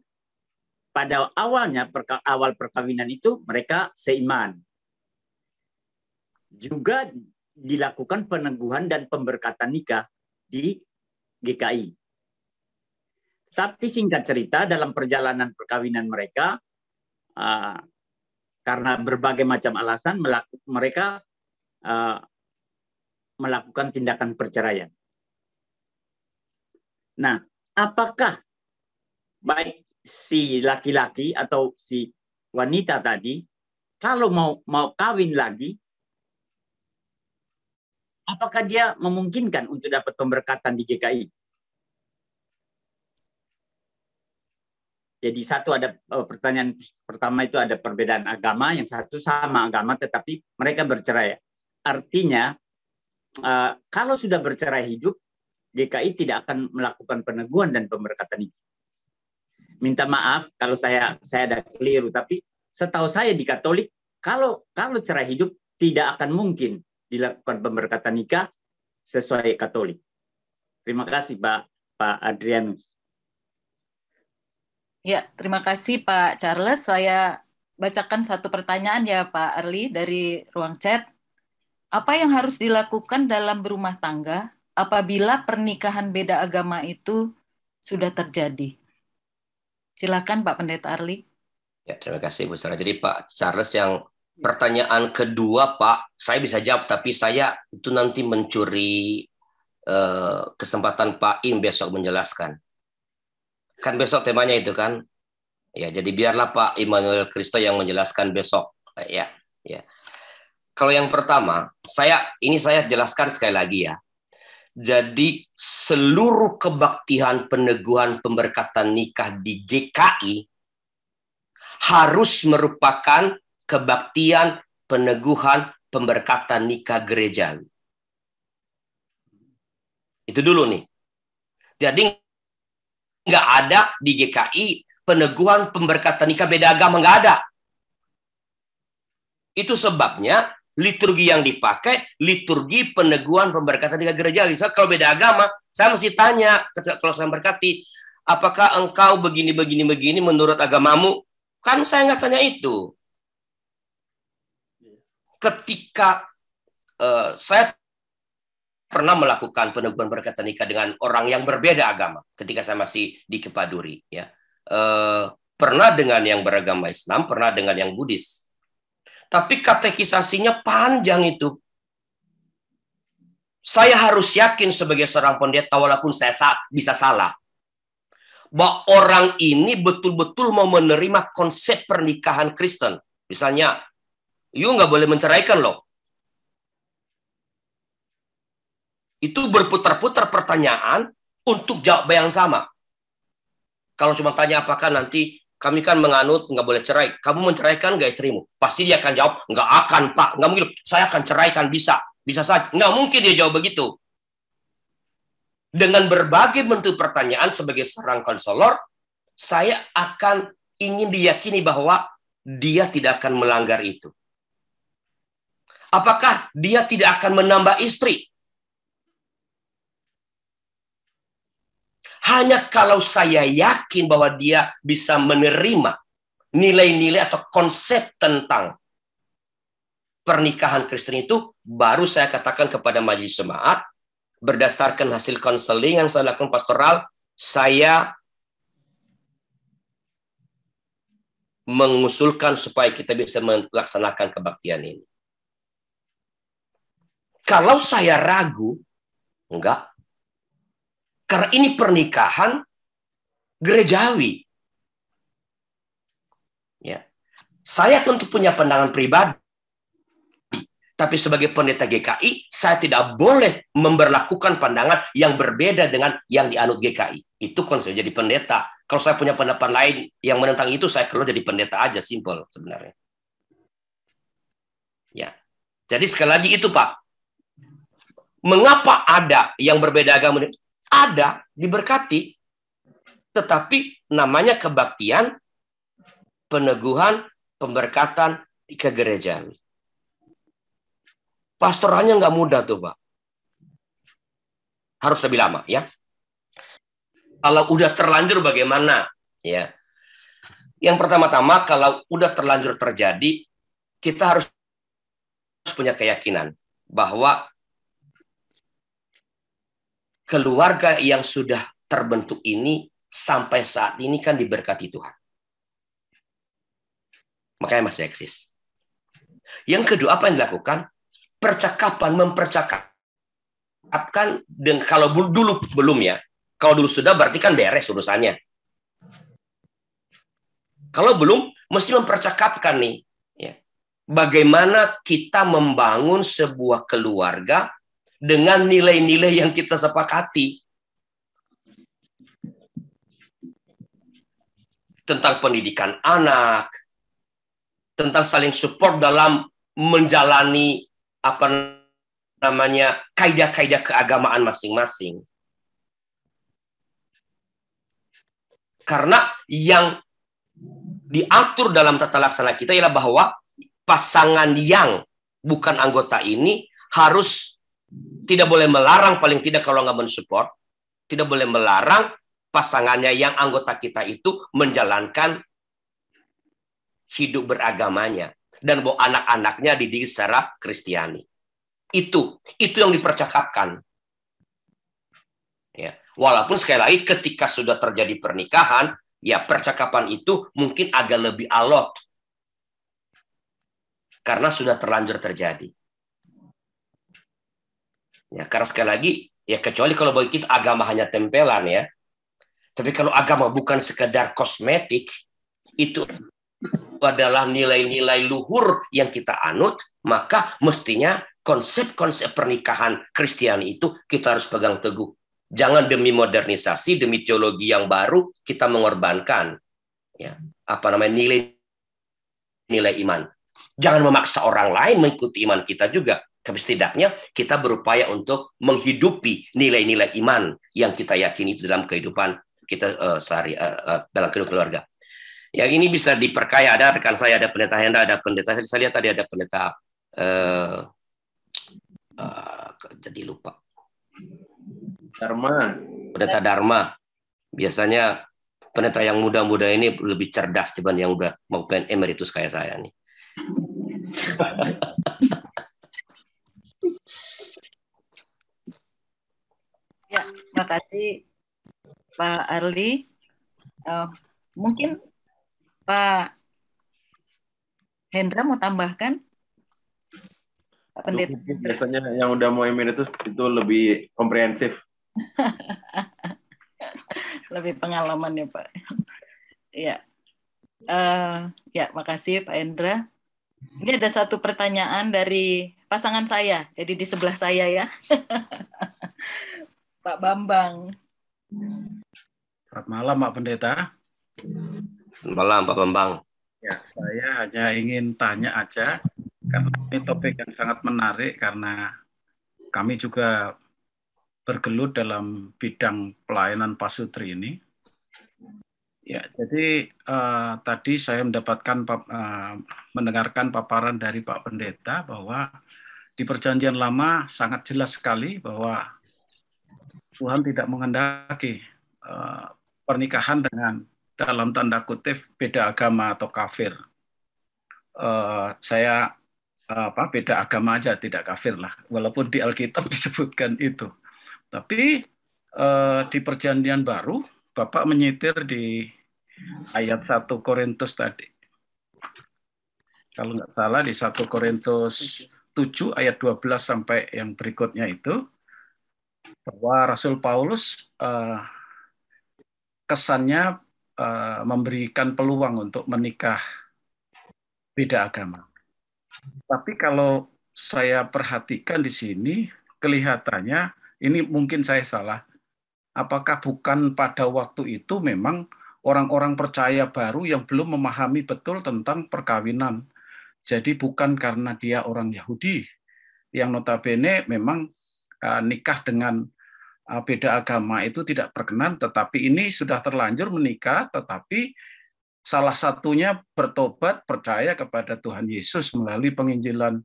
pada awalnya awal perkawinan itu mereka seiman. Juga dilakukan peneguhan dan pemberkatan nikah di GKI. Tapi singkat cerita dalam perjalanan perkawinan mereka karena berbagai macam alasan mereka melakukan tindakan perceraian. Nah, apakah baik si laki-laki atau si wanita tadi kalau mau kawin lagi, apakah dia memungkinkan untuk dapat pemberkatan di GKI? Jadi satu ada pertanyaan pertama itu ada perbedaan agama, yang satu sama agama tetapi mereka bercerai. Artinya kalau sudah bercerai hidup, GKI tidak akan melakukan peneguhan dan pemberkatan itu. Minta maaf kalau saya ada keliru, tapi setahu saya di Katolik kalau cerai hidup tidak akan mungkin dilakukan pemberkatan nikah sesuai Katolik. Terima kasih Pak Adrianus. Ya, terima kasih Pak Charles. Saya bacakan satu pertanyaan ya Pak Arli dari ruang chat. Apa yang harus dilakukan dalam berumah tangga apabila pernikahan beda agama itu sudah terjadi? Silakan Pak Pendeta Arli. Ya, terima kasih Bu Sarah. Jadi Pak Charles yang pertanyaan kedua Pak, saya bisa jawab tapi saya itu nanti mencuri kesempatan Pak Im besok menjelaskan. Kan besok temanya itu kan. Ya, jadi biarlah Pak Immanuel Kristo yang menjelaskan besok. Ya. Kalau yang pertama, saya jelaskan sekali lagi ya. Jadi seluruh kebaktian peneguhan pemberkatan nikah di GKI harus merupakan kebaktian peneguhan pemberkatan nikah gerejawi. Itu dulu nih. Jadi nggak ada di GKI peneguhan pemberkatan nikah beda agama, nggak ada. Itu sebabnya liturgi yang dipakai, liturgi peneguhan pemberkatan nikah gerejawi. So, kalau beda agama, saya mesti tanya, kalau saya berkati, apakah engkau begini menurut agamamu? Kan saya nggak tanya itu. Ketika saya pernah melakukan peneguhan pemberkatan nikah dengan orang yang berbeda agama, ketika saya masih di Kepaduri, ya. Pernah dengan yang beragama Islam, pernah dengan yang Buddhis. Tapi katekisasinya panjang itu. Saya harus yakin sebagai seorang pendeta, walaupun saya bisa salah, bahwa orang ini betul-betul mau menerima konsep pernikahan Kristen. Misalnya, you nggak boleh menceraikan loh. Itu berputar-putar pertanyaan untuk jawab yang sama. Kalau cuma tanya apakah nanti kami kan menganut nggak boleh cerai, kamu menceraikan nggak istrimu? Pasti dia akan jawab, nggak akan Pak, nggak mungkin. Saya akan ceraikan, bisa saja. Nggak mungkin dia jawab begitu. Dengan berbagai bentuk pertanyaan sebagai seorang konselor, saya akan ingin diyakini bahwa dia tidak akan melanggar itu. Apakah dia tidak akan menambah istri? Hanya kalau saya yakin bahwa dia bisa menerima nilai-nilai atau konsep tentang pernikahan Kristen itu, baru saya katakan kepada majelis jemaat, berdasarkan hasil konseling yang saya lakukan pastoral, saya mengusulkan supaya kita bisa melaksanakan kebaktian ini. Kalau saya ragu, enggak. Karena ini pernikahan gerejawi. Ya. Saya tentu punya pandangan pribadi. Tapi sebagai pendeta GKI, saya tidak boleh memberlakukan pandangan yang berbeda dengan yang dianut GKI. Itu konsep jadi pendeta. Kalau saya punya pendapat lain yang menentang itu, saya keluar jadi pendeta aja, simple sebenarnya. Ya. Jadi sekali lagi itu, Pak. Mengapa ada yang berbeda agama? Ada, diberkati. Tetapi namanya kebaktian, peneguhan, pemberkatan kegerejawi. Pastoralnya nggak mudah tuh, Pak. Harus lebih lama, ya. Kalau udah terlanjur bagaimana? Ya. Yang pertama-tama, kalau udah terlanjur terjadi, kita harus punya keyakinan bahwa keluarga yang sudah terbentuk ini sampai saat ini kan diberkati Tuhan. Makanya masih eksis. Yang kedua, apa yang dilakukan? Percakapan, mempercakapkan. Dan kalau dulu belum ya. Kalau dulu sudah berarti kan beres urusannya. Kalau belum, mesti mempercakapkan nih. Ya. Bagaimana kita membangun sebuah keluarga dengan nilai-nilai yang kita sepakati. Tentang pendidikan anak, tentang saling support dalam menjalani kaidah-kaidah keagamaan masing-masing. Karena yang diatur dalam tata laksana kita ialah bahwa pasangan yang bukan anggota ini harus tidak boleh melarang, paling tidak kalau nggak mensupport, tidak boleh melarang pasangannya yang anggota kita itu menjalankan hidup beragamanya. Dan bahwa anak-anaknya dididik secara Kristiani. Itu yang dipercakapkan. Ya. Walaupun sekali lagi ketika sudah terjadi pernikahan, ya percakapan itu mungkin agak lebih alot. Karena sudah terlanjur terjadi. Ya, karena sekali lagi, ya kecuali kalau bagi kita agama hanya tempelan ya. Tapi kalau agama bukan sekedar kosmetik, itu adalah nilai-nilai luhur yang kita anut, maka mestinya konsep-konsep pernikahan Kristiani itu kita harus pegang teguh. Jangan demi modernisasi, demi teologi yang baru, kita mengorbankan ya, nilai-nilai iman. Jangan memaksa orang lain mengikuti iman kita juga. Tapi setidaknya kita berupaya untuk menghidupi nilai-nilai iman yang kita yakini dalam kehidupan kita dalam kehidupan keluarga. Ya ini bisa diperkaya. Ada rekan saya, ada pendeta Hendra, ada pendeta saya lihat tadi ada pendeta jadi lupa. Pendeta Dharma. Biasanya pendeta yang muda-muda ini lebih cerdas dibanding yang udah mau pengen emeritus kayak saya nih. Ya, terima kasih Pak Arli. Mungkin Pak Hendra mau tambahkan? Pak Pendeta Cukup, Hendra. biasanya yang udah mau email itu lebih komprehensif. Lebih pengalaman ya Pak. Ya, ya makasih Pak Hendra. Ini ada satu pertanyaan dari pasangan saya, jadi di sebelah saya ya. Pak Bambang. Selamat malam Pak Pendeta. Malam Pak Bambang. Ya, saya hanya ingin tanya aja, karena ini topik yang sangat menarik karena kami juga bergelut dalam bidang pelayanan pasutri ini. Ya, jadi tadi saya mendengarkan paparan dari Pak Pendeta bahwa di Perjanjian Lama sangat jelas sekali bahwa Tuhan tidak menghendaki pernikahan dengan dalam tanda kutip beda agama atau kafir. Saya beda agama aja, tidak kafir lah, walaupun di Alkitab disebutkan itu. Tapi di Perjanjian Baru, Bapak menyitir di ayat 1 Korintus tadi. Kalau nggak salah di 1 Korintus 7 ayat 12 sampai yang berikutnya itu, bahwa Rasul Paulus kesannya memberikan peluang untuk menikah beda agama. Tapi kalau saya perhatikan di sini, kelihatannya, ini mungkin saya salah, apakah bukan pada waktu itu memang orang-orang percaya baru yang belum memahami betul tentang perkawinan. Jadi bukan karena dia orang Yahudi, yang notabene memang nikah dengan beda agama itu tidak berkenan, tetapi ini sudah terlanjur menikah, tetapi salah satunya bertobat, percaya kepada Tuhan Yesus melalui penginjilan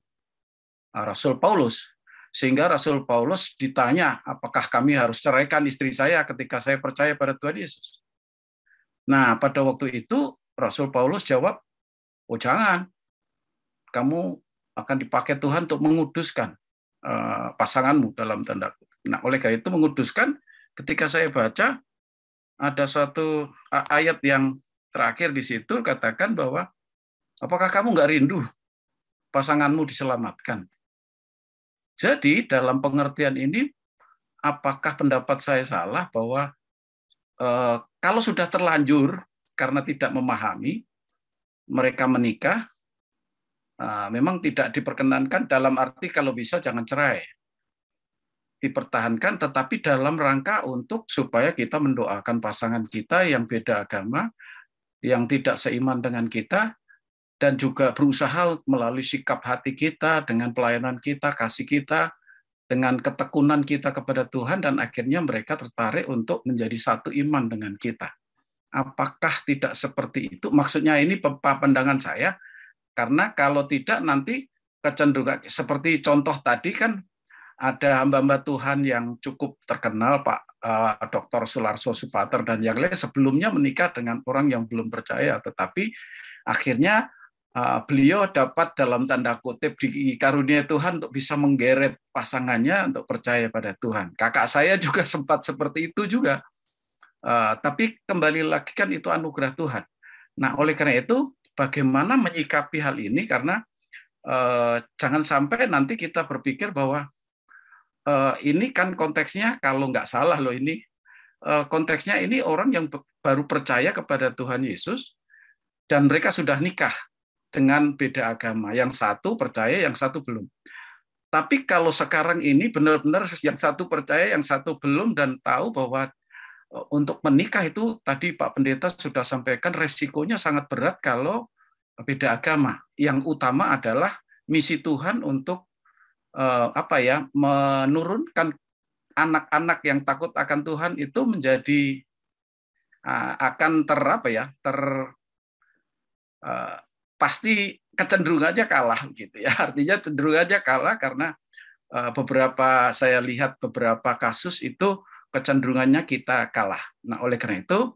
Rasul Paulus. Sehingga Rasul Paulus ditanya, apakah kami harus ceraikan istri saya ketika saya percaya pada Tuhan Yesus? Nah, pada waktu itu Rasul Paulus jawab, oh jangan, kamu akan dipakai Tuhan untuk menguduskan pasanganmu dalam tanda kutip. Nah, oleh karena itu menguduskan, ketika saya baca, ada suatu ayat yang terakhir di situ, katakan bahwa, apakah kamu nggak rindu pasanganmu diselamatkan? Jadi, dalam pengertian ini, apakah pendapat saya salah bahwa kalau sudah terlanjur, karena tidak memahami, mereka menikah, memang tidak diperkenankan dalam arti kalau bisa jangan cerai. Dipertahankan, tetapi dalam rangka untuk supaya kita mendoakan pasangan kita yang beda agama, yang tidak seiman dengan kita, dan juga berusaha melalui sikap hati kita, dengan pelayanan kita, kasih kita, dengan ketekunan kita kepada Tuhan, dan akhirnya mereka tertarik untuk menjadi satu iman dengan kita. Apakah tidak seperti itu? Maksudnya ini pandangan saya, karena kalau tidak nanti kecenderungan, seperti contoh tadi kan, ada hamba-hamba Tuhan yang cukup terkenal, Pak Dr. Sularso Supater dan yang lain, sebelumnya menikah dengan orang yang belum percaya, tetapi akhirnya beliau dapat dalam tanda kutip dikaruniai Tuhan untuk bisa menggeret pasangannya untuk percaya pada Tuhan. Kakak saya juga sempat seperti itu juga, tapi kembali lagi kan itu anugerah Tuhan. Nah, oleh karena itu bagaimana menyikapi hal ini, karena jangan sampai nanti kita berpikir bahwa ini kan konteksnya, kalau nggak salah loh ini, konteksnya ini orang yang baru percaya kepada Tuhan Yesus, dan mereka sudah nikah dengan beda agama. Yang satu percaya, yang satu belum. Tapi kalau sekarang ini benar-benar yang satu percaya, yang satu belum, dan tahu bahwa untuk menikah itu, tadi Pak Pendeta sudah sampaikan, resikonya sangat berat kalau beda agama. Yang utama adalah misi Tuhan untuk menurunkan anak-anak yang takut akan Tuhan itu menjadi akan pasti kecenderungannya kalah gitu ya. Artinya cenderungannya kalah karena beberapa saya lihat beberapa kasus itu kecenderungannya kita kalah. Nah, oleh karena itu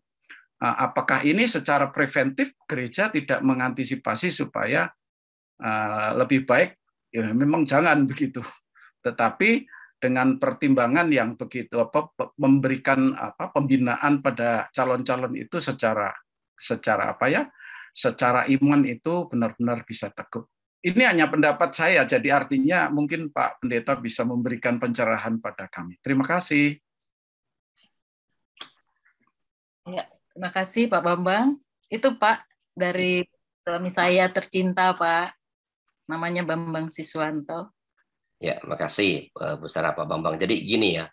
apakah ini secara preventif gereja tidak mengantisipasi supaya lebih baik? Ya memang jangan begitu, tetapi dengan pertimbangan yang begitu memberikan pembinaan pada calon-calon itu secara secara iman itu benar-benar bisa teguh. Ini hanya pendapat saya, jadi artinya mungkin Pak Pendeta bisa memberikan pencerahan pada kami. Terima kasih. Ya, terima kasih Pak Bambang. Itu Pak dari suami saya tercinta Pak, namanya Bambang Siswanto. Ya, makasih Bu Sarah, Pak Bambang. Jadi gini ya,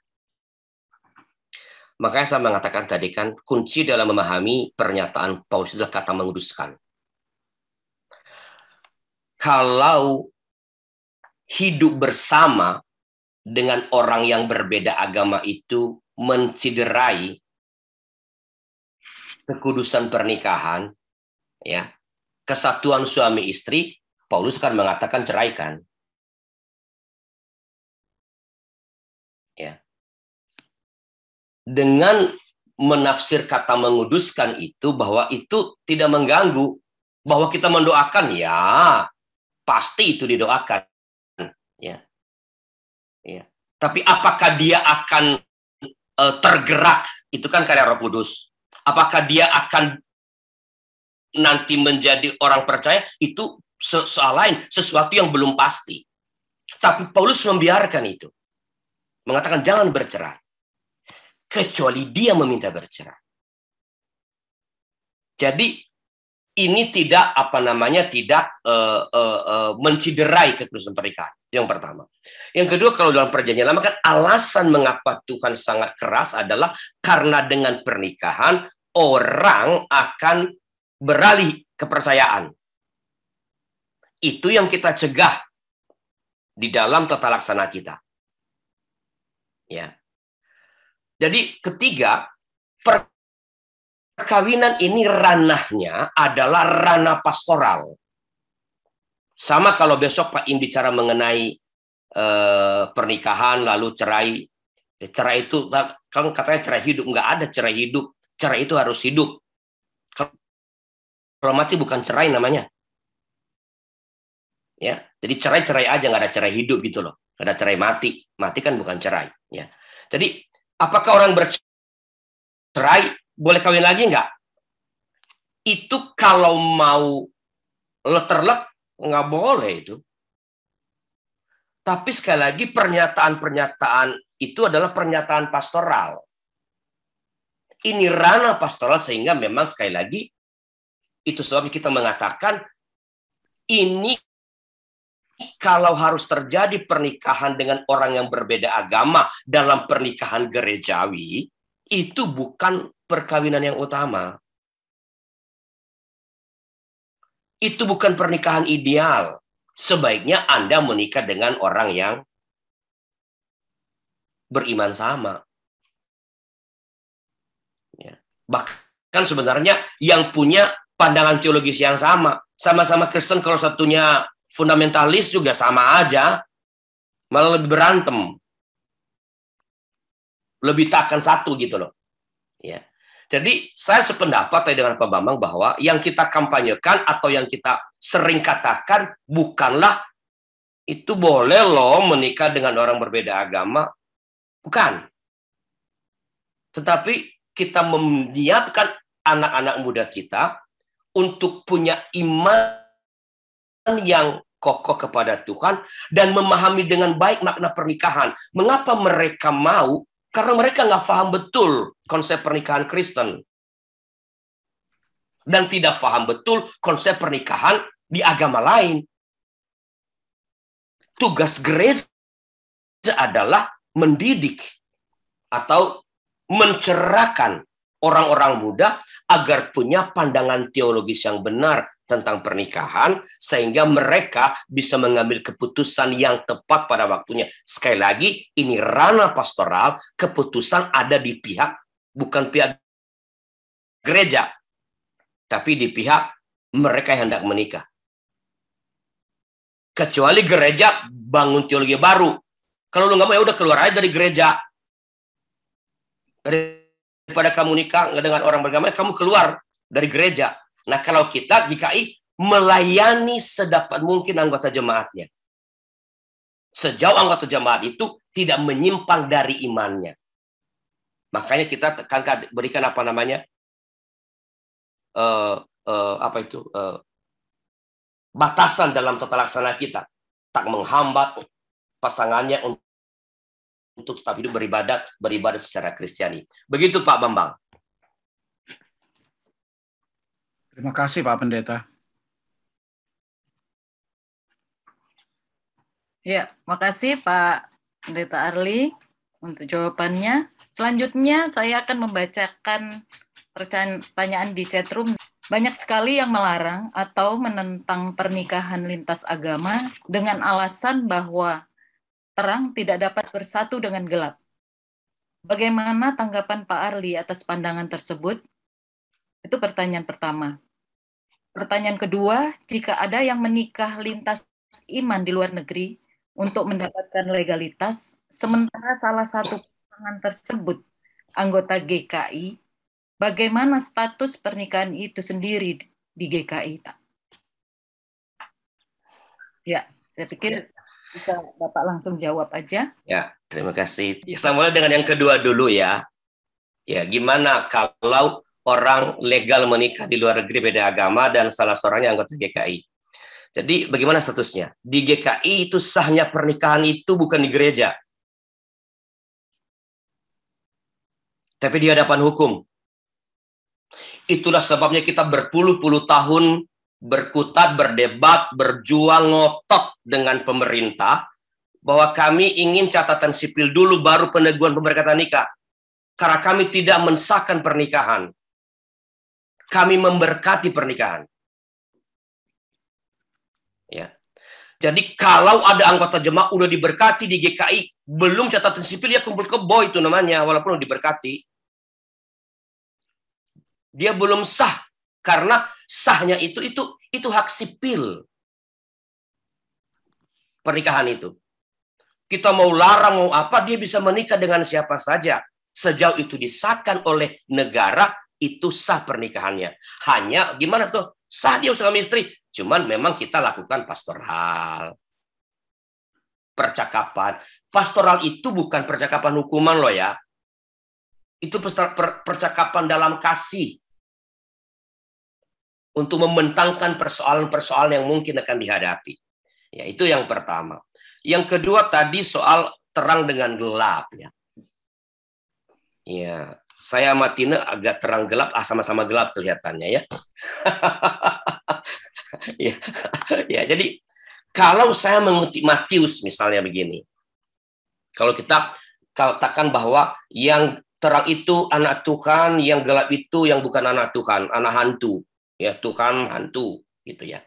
makanya saya mengatakan tadi kan, kunci dalam memahami pernyataan Paulus adalah kata menguduskan. Kalau hidup bersama dengan orang yang berbeda agama itu menciderai kekudusan pernikahan, ya, kesatuan suami istri, Paulus akan mengatakan ceraikan. Ya. Dengan menafsir kata menguduskan itu bahwa itu tidak mengganggu, bahwa kita mendoakan, ya pasti itu didoakan, ya. Ya. Tapi apakah dia akan tergerak? Itu kan karya Roh Kudus. Apakah dia akan nanti menjadi orang percaya? Itu soal lain, sesuatu yang belum pasti. Tapi Paulus membiarkan itu, mengatakan jangan bercerai, kecuali dia meminta bercerai. Jadi ini tidak tidak menciderai kekudusan pernikahan. Yang pertama. Yang kedua, kalau dalam perjanjian lama kan alasan mengapa Tuhan sangat keras adalah karena dengan pernikahan orang akan beralih kepercayaan. Itu yang kita cegah di dalam tata laksana kita. Ya. Jadi ketiga, perkawinan ini ranahnya adalah ranah pastoral. Sama kalau besok Pak Im bicara mengenai pernikahan lalu cerai. Cerai itu kan katanya cerai hidup, nggak ada cerai hidup. Cerai itu harus hidup. Kalau mati bukan cerai namanya. Ya, jadi cerai aja, nggak ada cerai hidup gitu loh. Nggak ada cerai mati. Mati kan bukan cerai. Ya. Jadi apakah orang bercerai boleh kawin lagi nggak? Itu kalau mau leterlek nggak boleh itu. Tapi sekali lagi pernyataan-pernyataan itu adalah pernyataan pastoral. Ini ranah pastoral sehingga memang sekali lagi itu sebabnya kita mengatakan ini kalau harus terjadi pernikahan dengan orang yang berbeda agama dalam pernikahan gerejawi, itu bukan perkawinan yang utama. Itu bukan pernikahan ideal. Sebaiknya Anda menikah dengan orang yang beriman sama. Ya. Bahkan sebenarnya yang punya pandangan teologis yang sama. Sama-sama Kristen, kalau satunya fundamentalis juga sama aja. Malah lebih berantem. Lebih takkan satu gitu loh. Ya. Jadi saya sependapat dengan Pak Bambang bahwa yang kita kampanyekan atau yang kita sering katakan bukanlah itu boleh loh menikah dengan orang berbeda agama. Bukan. Tetapi kita menyiapkan anak-anak muda kita untuk punya iman yang kokoh kepada Tuhan dan memahami dengan baik makna pernikahan. Mengapa mereka mau? Karena mereka nggak paham betul konsep pernikahan Kristen. Dan tidak paham betul konsep pernikahan di agama lain. Tugas gereja adalah mendidik atau mencerahkan orang-orang muda agar punya pandangan teologis yang benar tentang pernikahan, sehingga mereka bisa mengambil keputusan yang tepat pada waktunya. Sekali lagi, ini ranah pastoral, keputusan ada di pihak, bukan pihak gereja, tapi di pihak mereka yang hendak menikah. Kecuali gereja bangun teologi baru. Kalau lu nggak mau, ya udah keluar aja dari gereja. Daripada kamu nikah dengan orang beragama, kamu keluar dari gereja. Nah, kalau kita GKI melayani sedapat mungkin anggota jemaatnya. Sejauh anggota jemaat itu tidak menyimpang dari imannya. Makanya kita tekankan, berikan batasan dalam tata laksana kita, tak menghambat pasangannya untuk tetap hidup beribadat secara Kristiani. Begitu Pak Bambang. Terima kasih Pak Pendeta. Ya, makasih Pak Pendeta Arli untuk jawabannya. Selanjutnya saya akan membacakan pertanyaan di chatroom. Banyak sekali yang melarang atau menentang pernikahan lintas agama dengan alasan bahwa terang tidak dapat bersatu dengan gelap. Bagaimana tanggapan Pak Arli atas pandangan tersebut? Itu pertanyaan pertama. Pertanyaan kedua, jika ada yang menikah lintas iman di luar negeri untuk mendapatkan legalitas, sementara salah satu pasangan tersebut anggota GKI, bagaimana status pernikahan itu sendiri di GKI? Ya, saya pikir bisa Bapak langsung jawab aja. Ya, terima kasih. Saya mulai dengan yang kedua dulu ya. Ya, gimana kalau orang legal menikah di luar negeri beda agama dan salah seorangnya anggota GKI? Jadi bagaimana statusnya? Di GKI itu sahnya pernikahan itu bukan di gereja, tapi di hadapan hukum. Itulah sebabnya kita berpuluh-puluh tahun berkutat, berdebat, berjuang, ngotot dengan pemerintah bahwa kami ingin catatan sipil dulu baru peneguhan pemberkatan nikah. Karena kami tidak mensahkan pernikahan. Kami memberkati pernikahan. Ya. Jadi kalau ada anggota jemaat udah diberkati di GKI, belum catatan sipil, ya kumpul kebo itu namanya, walaupun udah diberkati. Dia belum sah, karena sahnya itu hak sipil. Pernikahan itu. Kita mau larang, mau apa, dia bisa menikah dengan siapa saja. Sejauh itu disahkan oleh negara, itu sah pernikahannya. Hanya gimana tuh? Sah dia suami istri. Cuman memang kita lakukan pastoral. Percakapan. Pastoral itu bukan percakapan hukuman loh ya. Itu percakapan dalam kasih. Untuk membentangkan persoalan-persoalan yang mungkin akan dihadapi. Ya, itu yang pertama. Yang kedua tadi soal terang dengan gelap. Ya, saya sama Tina agak terang gelap, sama-sama gelap kelihatannya ya. Ya, jadi kalau saya mengutip Matius misalnya begini. Kalau kita katakan bahwa yang terang itu anak Tuhan, yang gelap itu yang bukan anak Tuhan, anak hantu. Ya, Tuhan hantu gitu ya.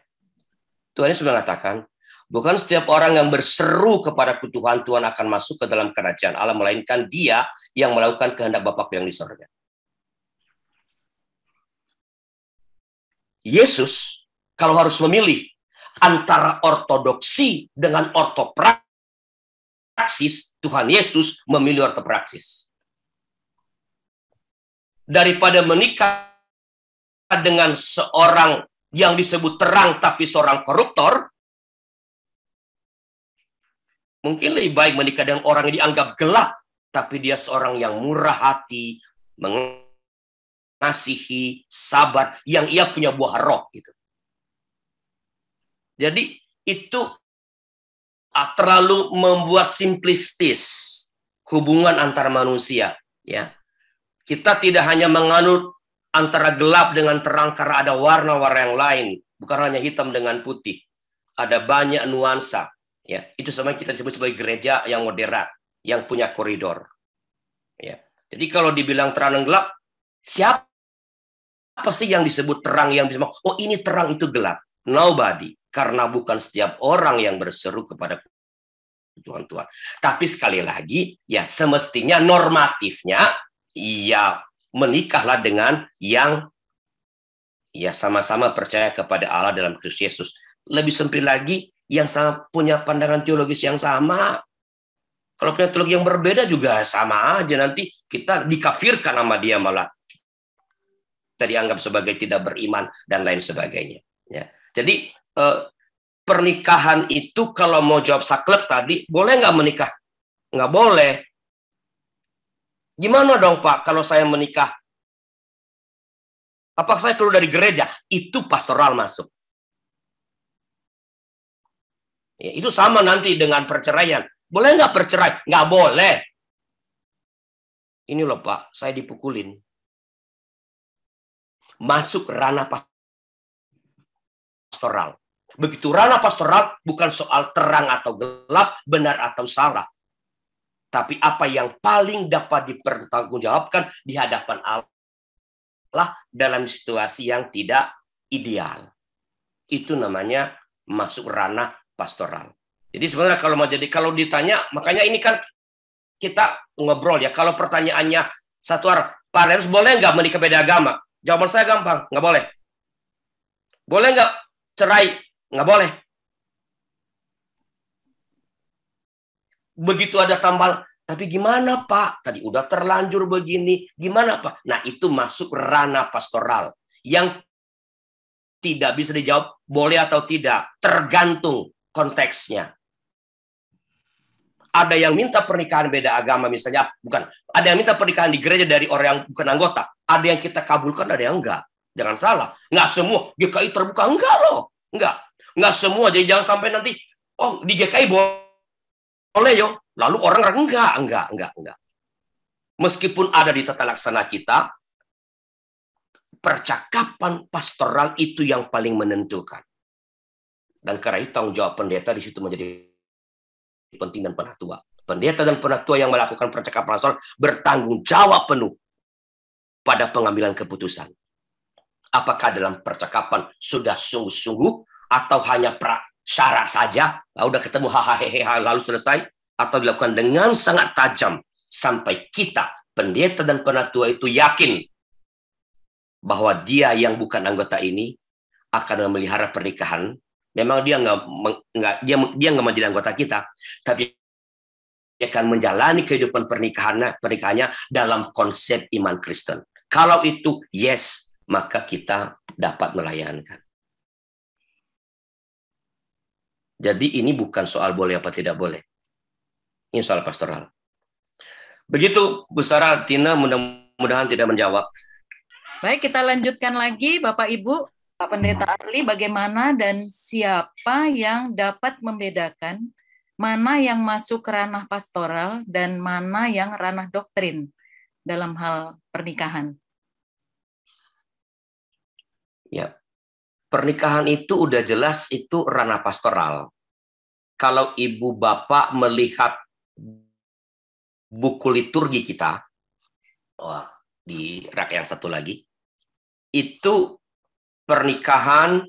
Tuhan sudah mengatakan, bukan setiap orang yang berseru kepadaku Tuhan, Tuhan akan masuk ke dalam kerajaan Allah, melainkan dia yang melakukan kehendak Bapa yang di sorga. Yesus kalau harus memilih antara ortodoksi dengan ortopraksis, Tuhan Yesus memilih ortopraksis. Daripada menikah dengan seorang yang disebut terang tapi seorang koruptor, mungkin lebih baik menikah dengan orang yang dianggap gelap tapi dia seorang yang murah hati, mengasihi, sabar, yang ia punya buah roh gitu. Jadi itu terlalu membuat simplistis hubungan antar manusia ya. Kita tidak hanya menganut antara gelap dengan terang karena ada warna-warna yang lain, bukan hanya hitam dengan putih. Ada banyak nuansa. Ya, itu sama kita disebut sebagai gereja yang moderat, yang punya koridor. Ya. Jadi kalau dibilang terang dan gelap, siapa sih yang disebut terang yang bisa, oh ini terang itu gelap? Nobody, karena bukan setiap orang yang berseru kepada Tuhan. Tapi sekali lagi, ya semestinya normatifnya, ya menikahlah dengan yang ya sama-sama percaya kepada Allah dalam Kristus Yesus. Lebih sempit lagi, yang sama punya pandangan teologis yang sama. Kalau punya teologi yang berbeda juga sama aja, nanti kita dikafirkan sama dia, malah kita dianggap sebagai tidak beriman dan lain sebagainya. Ya. Jadi pernikahan itu kalau mau jawab saklek tadi, boleh nggak menikah? Nggak boleh. Gimana dong Pak kalau saya menikah Apakah saya keluar dari gereja? Itu pastoral masuk. Ya, itu sama nanti dengan perceraian. Boleh nggak bercerai? Nggak boleh. Ini loh Pak, saya dipukulin. Masuk ranah pastoral. Begitu ranah pastoral bukan soal terang atau gelap, benar atau salah. Tapi apa yang paling dapat dipertanggungjawabkan di hadapan Allah dalam situasi yang tidak ideal. Itu namanya masuk ranah pastoral. Jadi sebenarnya kalau ditanya, makanya ini kan kita ngobrol ya. Kalau pertanyaannya satu arah, Pak Renus boleh nggak menikah beda agama? Jawaban saya gampang, nggak boleh. Boleh nggak cerai? Nggak boleh. Begitu ada tambahan, tapi gimana Pak? Tadi udah terlanjur begini, gimana Pak? Nah itu masuk ranah pastoral yang tidak bisa dijawab boleh atau tidak, tergantung konteksnya. Ada yang minta pernikahan beda agama misalnya, bukan. Ada yang minta pernikahan di gereja dari orang yang bukan anggota. Ada yang kita kabulkan, ada yang enggak. Jangan salah. Enggak semua GKI terbuka, enggak loh. Enggak. Enggak semua. Jadi jangan sampai nanti, oh di GKI boleh yo. Lalu orang enggak. Meskipun ada di tata laksana kita, percakapan pastoral itu yang paling menentukan. Dan karena itu tanggung jawab pendeta di situ menjadi penting dan penatua. Pendeta dan penatua yang melakukan percakapan pastoral bertanggung jawab penuh pada pengambilan keputusan. Apakah dalam percakapan sudah sungguh-sungguh atau hanya prasyarat saja, udah ketemu hahaha lalu selesai, atau dilakukan dengan sangat tajam sampai kita pendeta dan penatua itu yakin bahwa dia yang bukan anggota ini akan memelihara pernikahan. Memang dia nggak menjadi anggota kita, tapi dia akan menjalani kehidupan pernikahannya dalam konsep iman Kristen. Kalau itu yes, maka kita dapat melayankan. Jadi ini bukan soal boleh apa tidak boleh. Ini soal pastoral. Begitu Bu Sarah, Tina, mudah-mudahan tidak menjawab. Baik, kita lanjutkan lagi Bapak Ibu. Pak Pendeta Arli, bagaimana dan siapa yang dapat membedakan mana yang masuk ke ranah pastoral dan mana yang ranah doktrin dalam hal pernikahan? Ya, pernikahan itu udah jelas itu ranah pastoral. Kalau ibu bapak melihat buku liturgi kita, di rak yang satu lagi, itu pernikahan,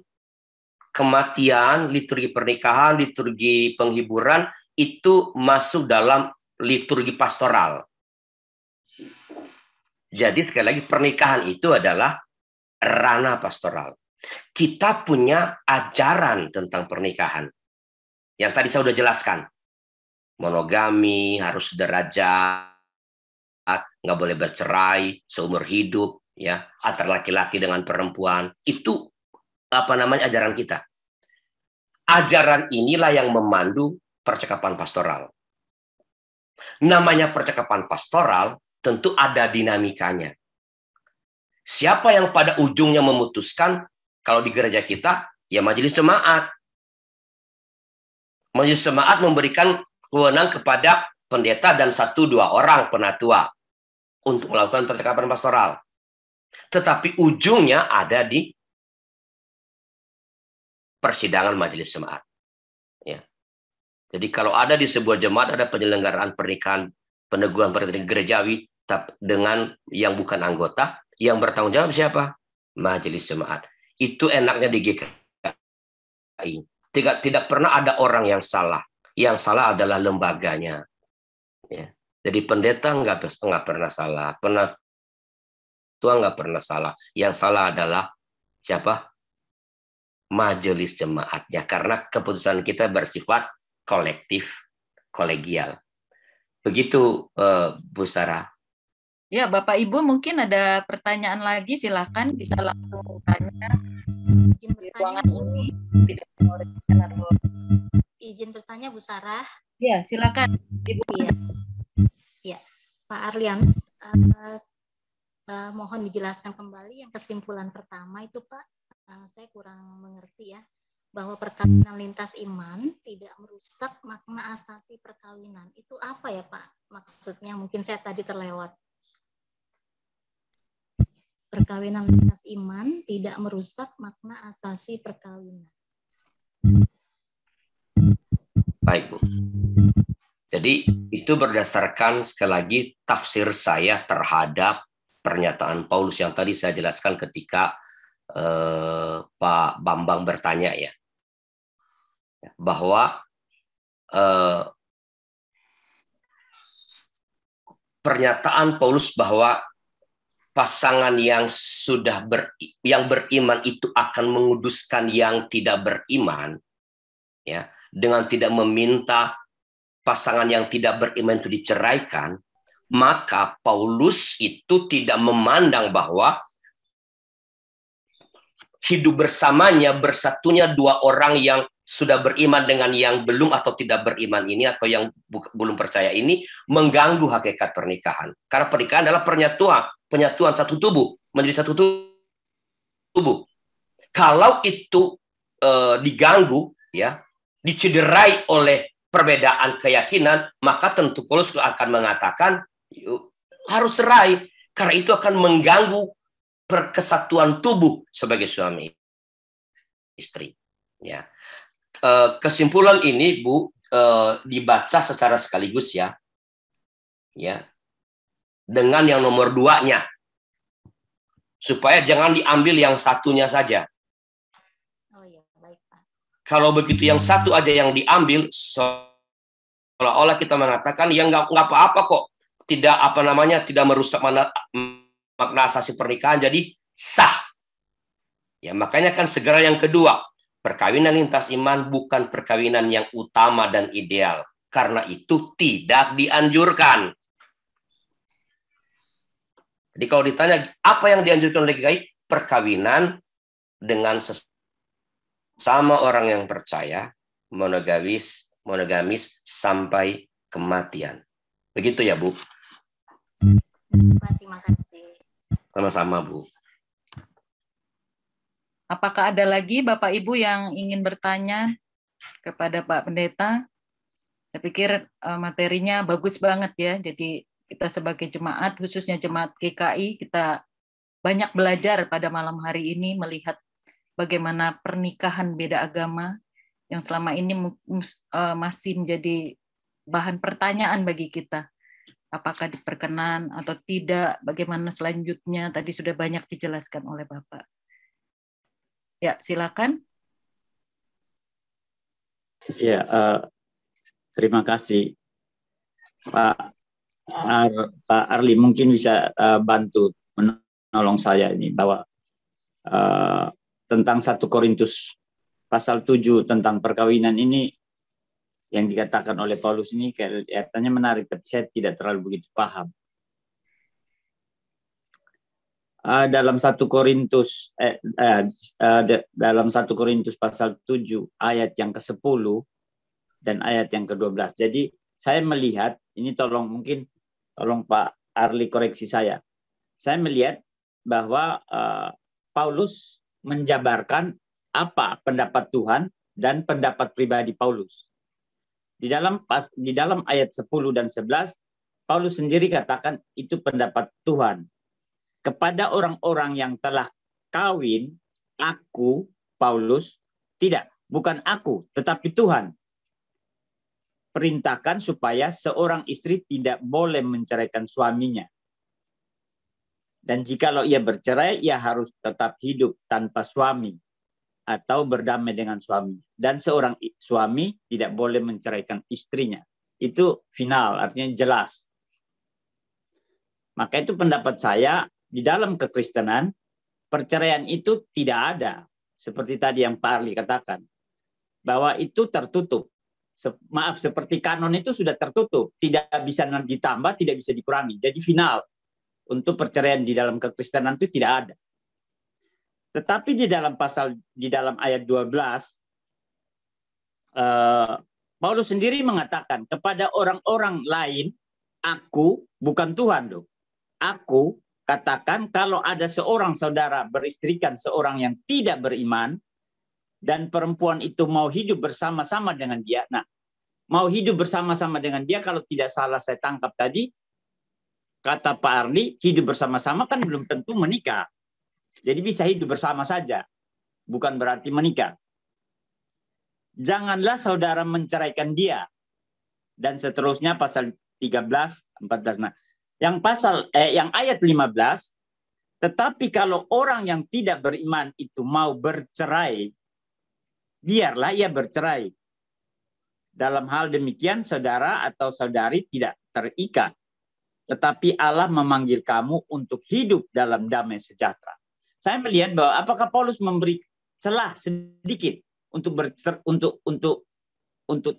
kematian, liturgi pernikahan, liturgi penghiburan, itu masuk dalam liturgi pastoral. Jadi sekali lagi pernikahan itu adalah ranah pastoral. Kita punya ajaran tentang pernikahan. Yang tadi saya sudah jelaskan. Monogami, harus sederajat, nggak boleh bercerai, seumur hidup, ya, antara laki-laki dengan perempuan. Itu ajaran kita. Ajaran inilah yang memandu percakapan pastoral. Namanya percakapan pastoral tentu ada dinamikanya. Siapa yang pada ujungnya memutuskan? Kalau di gereja kita, ya majelis jemaat. Majelis jemaat memberikan kewenangan kepada pendeta dan 1-2 orang penatua untuk melakukan percakapan pastoral. Tetapi ujungnya ada di persidangan majelis jemaat. Ya. Jadi kalau ada di sebuah jemaat ada penyelenggaraan pernikahan, peneguhan pernikahan gerejawi dengan yang bukan anggota, yang bertanggung jawab siapa? Majelis jemaat. Itu enaknya di GKI. Tidak pernah ada orang yang salah. Yang salah adalah lembaganya. Ya. Jadi pendeta nggak pernah salah, penatua nggak pernah salah. Yang salah adalah siapa? Majelis jemaatnya, karena keputusan kita bersifat kolektif, kolegial. Begitu, Bu Sarah. Ya, Bapak Ibu mungkin ada pertanyaan lagi, silakan bisa langsung tanya di ruangan ini. Izin bertanya, Bu Sarah. Ya, silakan Ibu. Ya, Pak Arlianus, mohon dijelaskan kembali yang kesimpulan pertama itu Pak. Saya kurang mengerti ya, bahwa perkawinan lintas iman tidak merusak makna asasi perkawinan. Itu apa ya Pak maksudnya? Mungkin saya tadi terlewat. Perkawinan lintas iman tidak merusak makna asasi perkawinan. Baik, Bu. Jadi itu berdasarkan sekali lagi tafsir saya terhadap pernyataan Paulus yang tadi saya jelaskan ketika Pak Bambang bertanya ya, bahwa pernyataan Paulus bahwa pasangan yang yang beriman itu akan menguduskan yang tidak beriman, ya, dengan tidak meminta pasangan yang tidak beriman itu diceraikan, maka Paulus itu tidak memandang bahwa hidup bersamanya, bersatunya dua orang yang sudah beriman dengan yang belum atau tidak beriman ini, atau yang belum percaya ini, mengganggu hakikat pernikahan. Karena pernikahan adalah penyatuan satu tubuh menjadi satu tubuh. Kalau itu diganggu, ya, dicederai oleh perbedaan keyakinan, maka tentu Paulus akan mengatakan harus cerai, karena itu akan mengganggu kesatuan tubuh sebagai suami istri. Ya, kesimpulan ini Bu dibaca secara sekaligus ya, dengan yang nomor 2-nya, supaya jangan diambil yang satunya saja. Oh ya, baik Pak. Kalau begitu yang satu aja yang diambil, seolah-olah kita mengatakan ya nggak apa-apa kok, tidak tidak merusak makna asasi pernikahan, jadi sah. Ya, makanya kan segera yang kedua, perkawinan lintas iman bukan perkawinan yang utama dan ideal, karena itu tidak dianjurkan. Jadi kalau ditanya apa yang dianjurkan oleh GKI, perkawinan dengan sesama orang yang percaya, monogamis sampai kematian. Begitu ya, Bu? Terima kasih. Sama-sama, Bu. Apakah ada lagi Bapak Ibu yang ingin bertanya kepada Pak Pendeta? Saya pikir materinya bagus banget ya. Jadi kita sebagai jemaat, khususnya jemaat GKI, kita banyak belajar pada malam hari ini melihat bagaimana pernikahan beda agama yang selama ini masih menjadi bahan pertanyaan bagi kita. Apakah diperkenan atau tidak, bagaimana selanjutnya, tadi sudah banyak dijelaskan oleh Bapak. Ya, silakan. Ya, terima kasih. Pak Arli mungkin bisa bantu menolong saya ini, bahwa tentang 1 Korintus pasal 7 tentang perkawinan ini, yang dikatakan oleh Paulus ini kelihatannya menarik, tapi saya tidak terlalu begitu paham. Dalam 1 Korintus dalam 1 Korintus pasal 7 ayat yang ke-10 dan ayat yang ke-12. Jadi saya melihat ini, tolong Pak Arli koreksi saya. Saya melihat bahwa Paulus menjabarkan apa pendapat Tuhan dan pendapat pribadi Paulus. Di dalam ayat 10 dan 11, Paulus sendiri katakan itu pendapat Tuhan. Kepada orang-orang yang telah kawin, aku, Paulus, bukan aku, tetapi Tuhan, perintahkan supaya seorang istri tidak boleh menceraikan suaminya. Dan jikalau ia bercerai, ia harus tetap hidup tanpa suami atau berdamai dengan suami. Dan seorang suami tidak boleh menceraikan istrinya. Itu final, artinya jelas. Maka itu pendapat saya, di dalam kekristenan, perceraian itu tidak ada. Seperti tadi yang Pak Arli katakan. Bahwa itu tertutup. Seperti kanon itu sudah tertutup. Tidak bisa ditambah, tidak bisa dikurangi. Jadi final. Untuk perceraian di dalam kekristenan itu tidak ada. Tetapi di dalam ayat 12, Paulus sendiri mengatakan kepada orang-orang lain, aku bukan Tuhan loh. Aku katakan kalau ada seorang saudara beristrikan seorang yang tidak beriman, dan perempuan itu mau hidup bersama-sama dengan dia. Nah, mau hidup bersama-sama dengan dia, kalau tidak salah saya tangkap tadi, kata Pak Arli, hidup bersama-sama kan belum tentu menikah. Jadi bisa hidup bersama saja, bukan berarti menikah. Janganlah saudara menceraikan dia. Dan seterusnya pasal 13, 14. Nah, yang ayat 15, tetapi kalau orang yang tidak beriman itu mau bercerai, biarlah ia bercerai. Dalam hal demikian, saudara atau saudari tidak terikat. Tetapi Allah memanggil kamu untuk hidup dalam damai sejahtera. Saya melihat bahwa apakah Paulus memberi celah sedikit untuk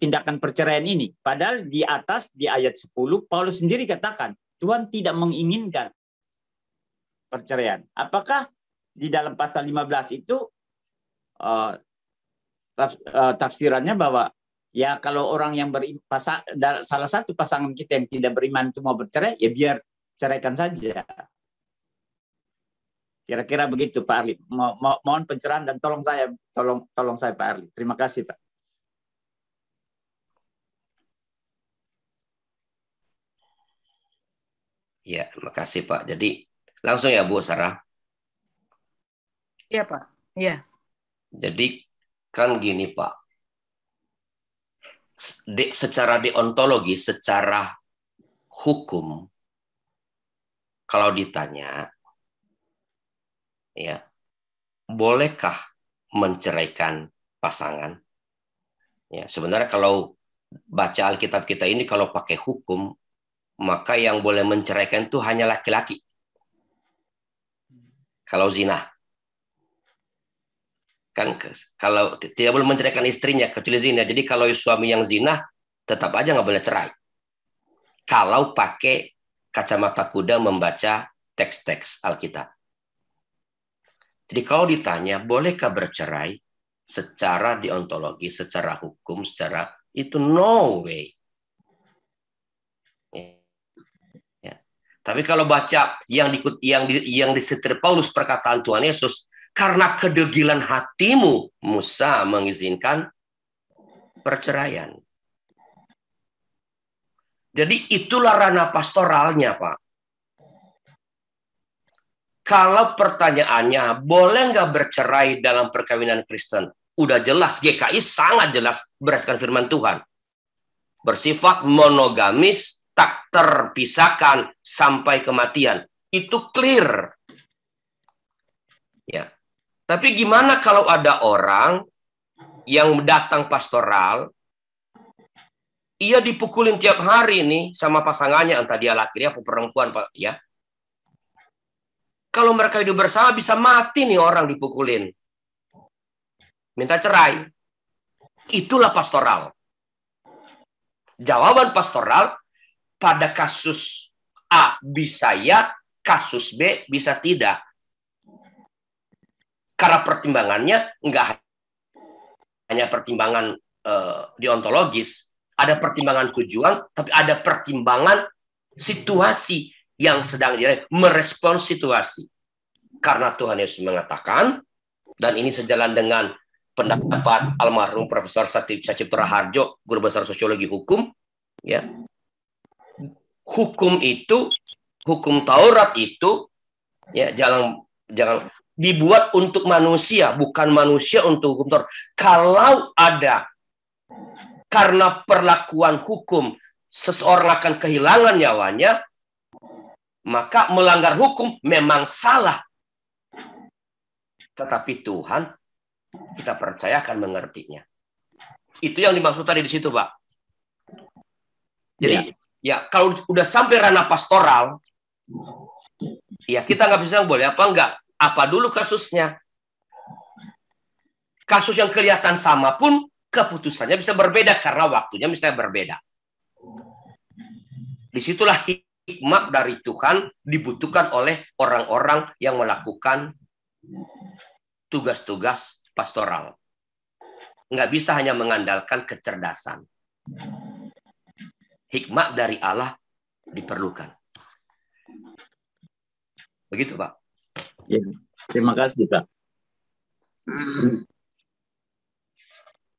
tindakan perceraian ini. Padahal di atas, di ayat 10, Paulus sendiri katakan, Tuhan tidak menginginkan perceraian. Apakah di dalam pasal 15 itu tafsirannya bahwa ya kalau orang yang salah satu pasangan kita yang tidak beriman itu mau bercerai, ya biar ceraikan saja. Kira-kira begitu Pak Arli. Mohon pencerahan dan tolong saya Pak Arli. Terima kasih Pak. Ya, terima kasih Pak. Jadi langsung ya Bu Sarah. Iya Pak. Iya. Jadi kan gini Pak. Secara deontologi, secara hukum, kalau ditanya, ya, bolehkah menceraikan pasangan? Ya, sebenarnya kalau baca Alkitab kita ini, kalau pakai hukum, maka yang boleh menceraikan itu hanya laki-laki. Kalau zina. Kan kalau tidak boleh menceraikan istrinya kecuali zina. Jadi kalau suami yang zina tetap aja nggak boleh cerai. Kalau pakai kacamata kuda membaca teks-teks Alkitab. Jadi kalau ditanya bolehkah bercerai secara deontologi, secara hukum, secara itu no way. Ya. Tapi kalau baca yang disetir Paulus perkataan Tuhan Yesus, karena kedegilan hatimu, Musa mengizinkan perceraian. Jadi itulah ranah pastoralnya, Pak. Kalau pertanyaannya, boleh nggak bercerai dalam perkawinan Kristen? Udah jelas, GKI sangat jelas berdasarkan firman Tuhan. Bersifat monogamis, tak terpisahkan sampai kematian. Itu clear. Ya. Tapi gimana kalau ada orang yang datang pastoral, ia dipukulin tiap hari nih sama pasangannya, entah dia laki atau perempuan, Pak, ya. Kalau mereka hidup bersama bisa mati nih orang dipukulin. Minta cerai. Itulah pastoral. Jawaban pastoral pada kasus A bisa ya, kasus B bisa tidak. Karena pertimbangannya nggak hanya pertimbangan deontologis, ada pertimbangan tujuan, tapi ada pertimbangan situasi yang sedang dia merespon situasi. Karena Tuhan Yesus mengatakan, dan ini sejalan dengan pendapat almarhum Profesor Sacipto Raharjo, guru besar sosiologi hukum, ya. Hukum itu, hukum Taurat itu, ya jangan dibuat untuk manusia, bukan manusia untuk hukum Taurat. Kalau ada karena perlakuan hukum seseorang akan kehilangan nyawanya, maka melanggar hukum memang salah. Tetapi Tuhan, kita percaya akan mengertinya. Itu yang dimaksud tadi di situ, Pak. Jadi, ya kalau udah sampai ranah pastoral, ya kita nggak bisa boleh apa enggak. Apa dulu kasusnya? Kasus yang kelihatan sama pun keputusannya bisa berbeda karena waktunya misalnya berbeda. Disitulah hikmat dari Tuhan dibutuhkan oleh orang-orang yang melakukan tugas-tugas pastoral. Nggak bisa hanya mengandalkan kecerdasan. Hikmat dari Allah diperlukan. Begitu, Pak. Ya, terima kasih, Pak.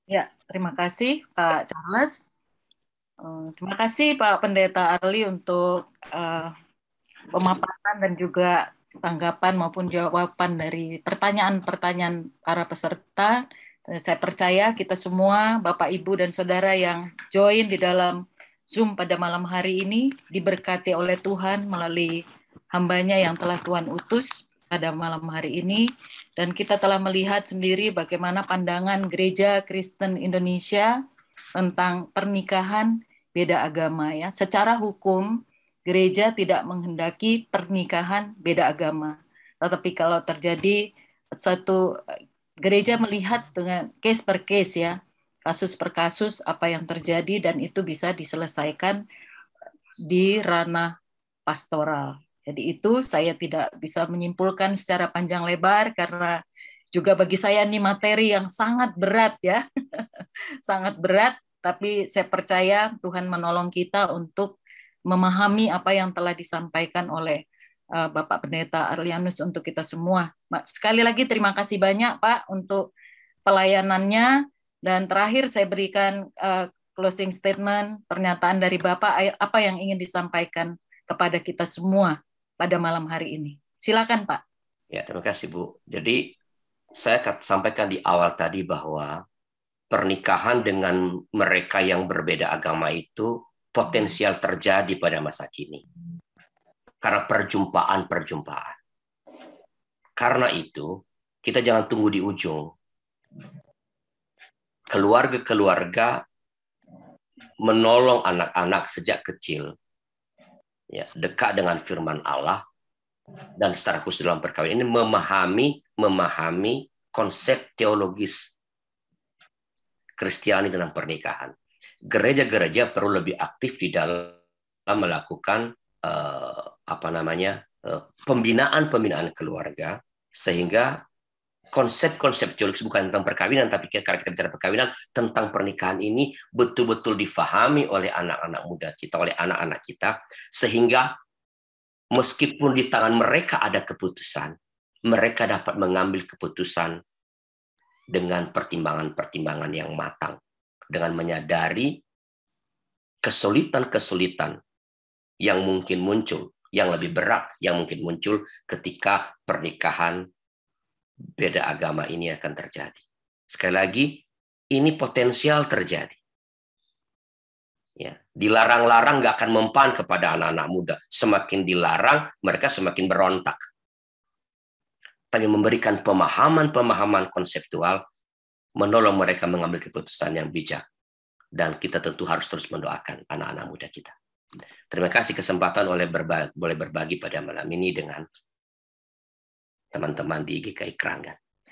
Ya, terima kasih Pak Charles. Terima kasih Pak Pendeta Arli untuk pemaparan dan juga tanggapan maupun jawaban dari pertanyaan-pertanyaan para peserta. Saya percaya kita semua, Bapak, Ibu, dan Saudara yang join di dalam Zoom pada malam hari ini diberkati oleh Tuhan melalui hambanya yang telah Tuhan utus pada malam hari ini. Dan kita telah melihat sendiri bagaimana pandangan Gereja Kristen Indonesia tentang pernikahan beda agama ya. Secara hukum, gereja tidak menghendaki pernikahan beda agama. Tetapi kalau terjadi suatu gereja melihat dengan case per case ya, kasus per kasus apa yang terjadi dan itu bisa diselesaikan di ranah pastoral. Jadi itu saya tidak bisa menyimpulkan secara panjang lebar karena juga bagi saya ini materi yang sangat berat ya. Sangat berat, tapi saya percaya Tuhan menolong kita untuk memahami apa yang telah disampaikan oleh Bapak Pendeta Arlianus untuk kita semua. Sekali lagi terima kasih banyak Pak untuk pelayanannya, dan terakhir saya berikan closing statement, pernyataan dari Bapak, apa yang ingin disampaikan kepada kita semua pada malam hari ini. Silakan Pak. Ya, terima kasih Bu. Jadi saya sampaikan di awal tadi bahwa pernikahan dengan mereka yang berbeda agama itu potensial terjadi pada masa kini. Karena perjumpaan-perjumpaan. Karena itu, kita jangan tunggu di ujung. Keluarga-keluarga menolong anak-anak sejak kecil, ya, dekat dengan firman Allah, dan secara khusus dalam perkawinan ini memahami konsep teologis Kristiani dalam pernikahan. Gereja-gereja perlu lebih aktif di dalam melakukan pembinaan keluarga, sehingga konsep-konsep teologis bukan tentang perkawinan, tapi kita bicara perkawinan, tentang pernikahan ini betul-betul difahami oleh anak-anak muda kita, oleh anak-anak kita, sehingga meskipun di tangan mereka ada keputusan, mereka dapat mengambil keputusan dengan pertimbangan-pertimbangan yang matang, dengan menyadari kesulitan-kesulitan yang mungkin muncul, yang lebih berat yang mungkin muncul ketika pernikahan beda agama ini akan terjadi. Sekali lagi, ini potensial terjadi. Ya, dilarang-larang nggak akan mempan kepada anak-anak muda. Semakin dilarang, mereka semakin berontak. Tapi memberikan pemahaman-pemahaman konseptual, menolong mereka mengambil keputusan yang bijak. Dan kita tentu harus terus mendoakan anak-anak muda kita. Terima kasih kesempatan boleh berbagi pada malam ini dengan teman-teman di GKI Keranggan.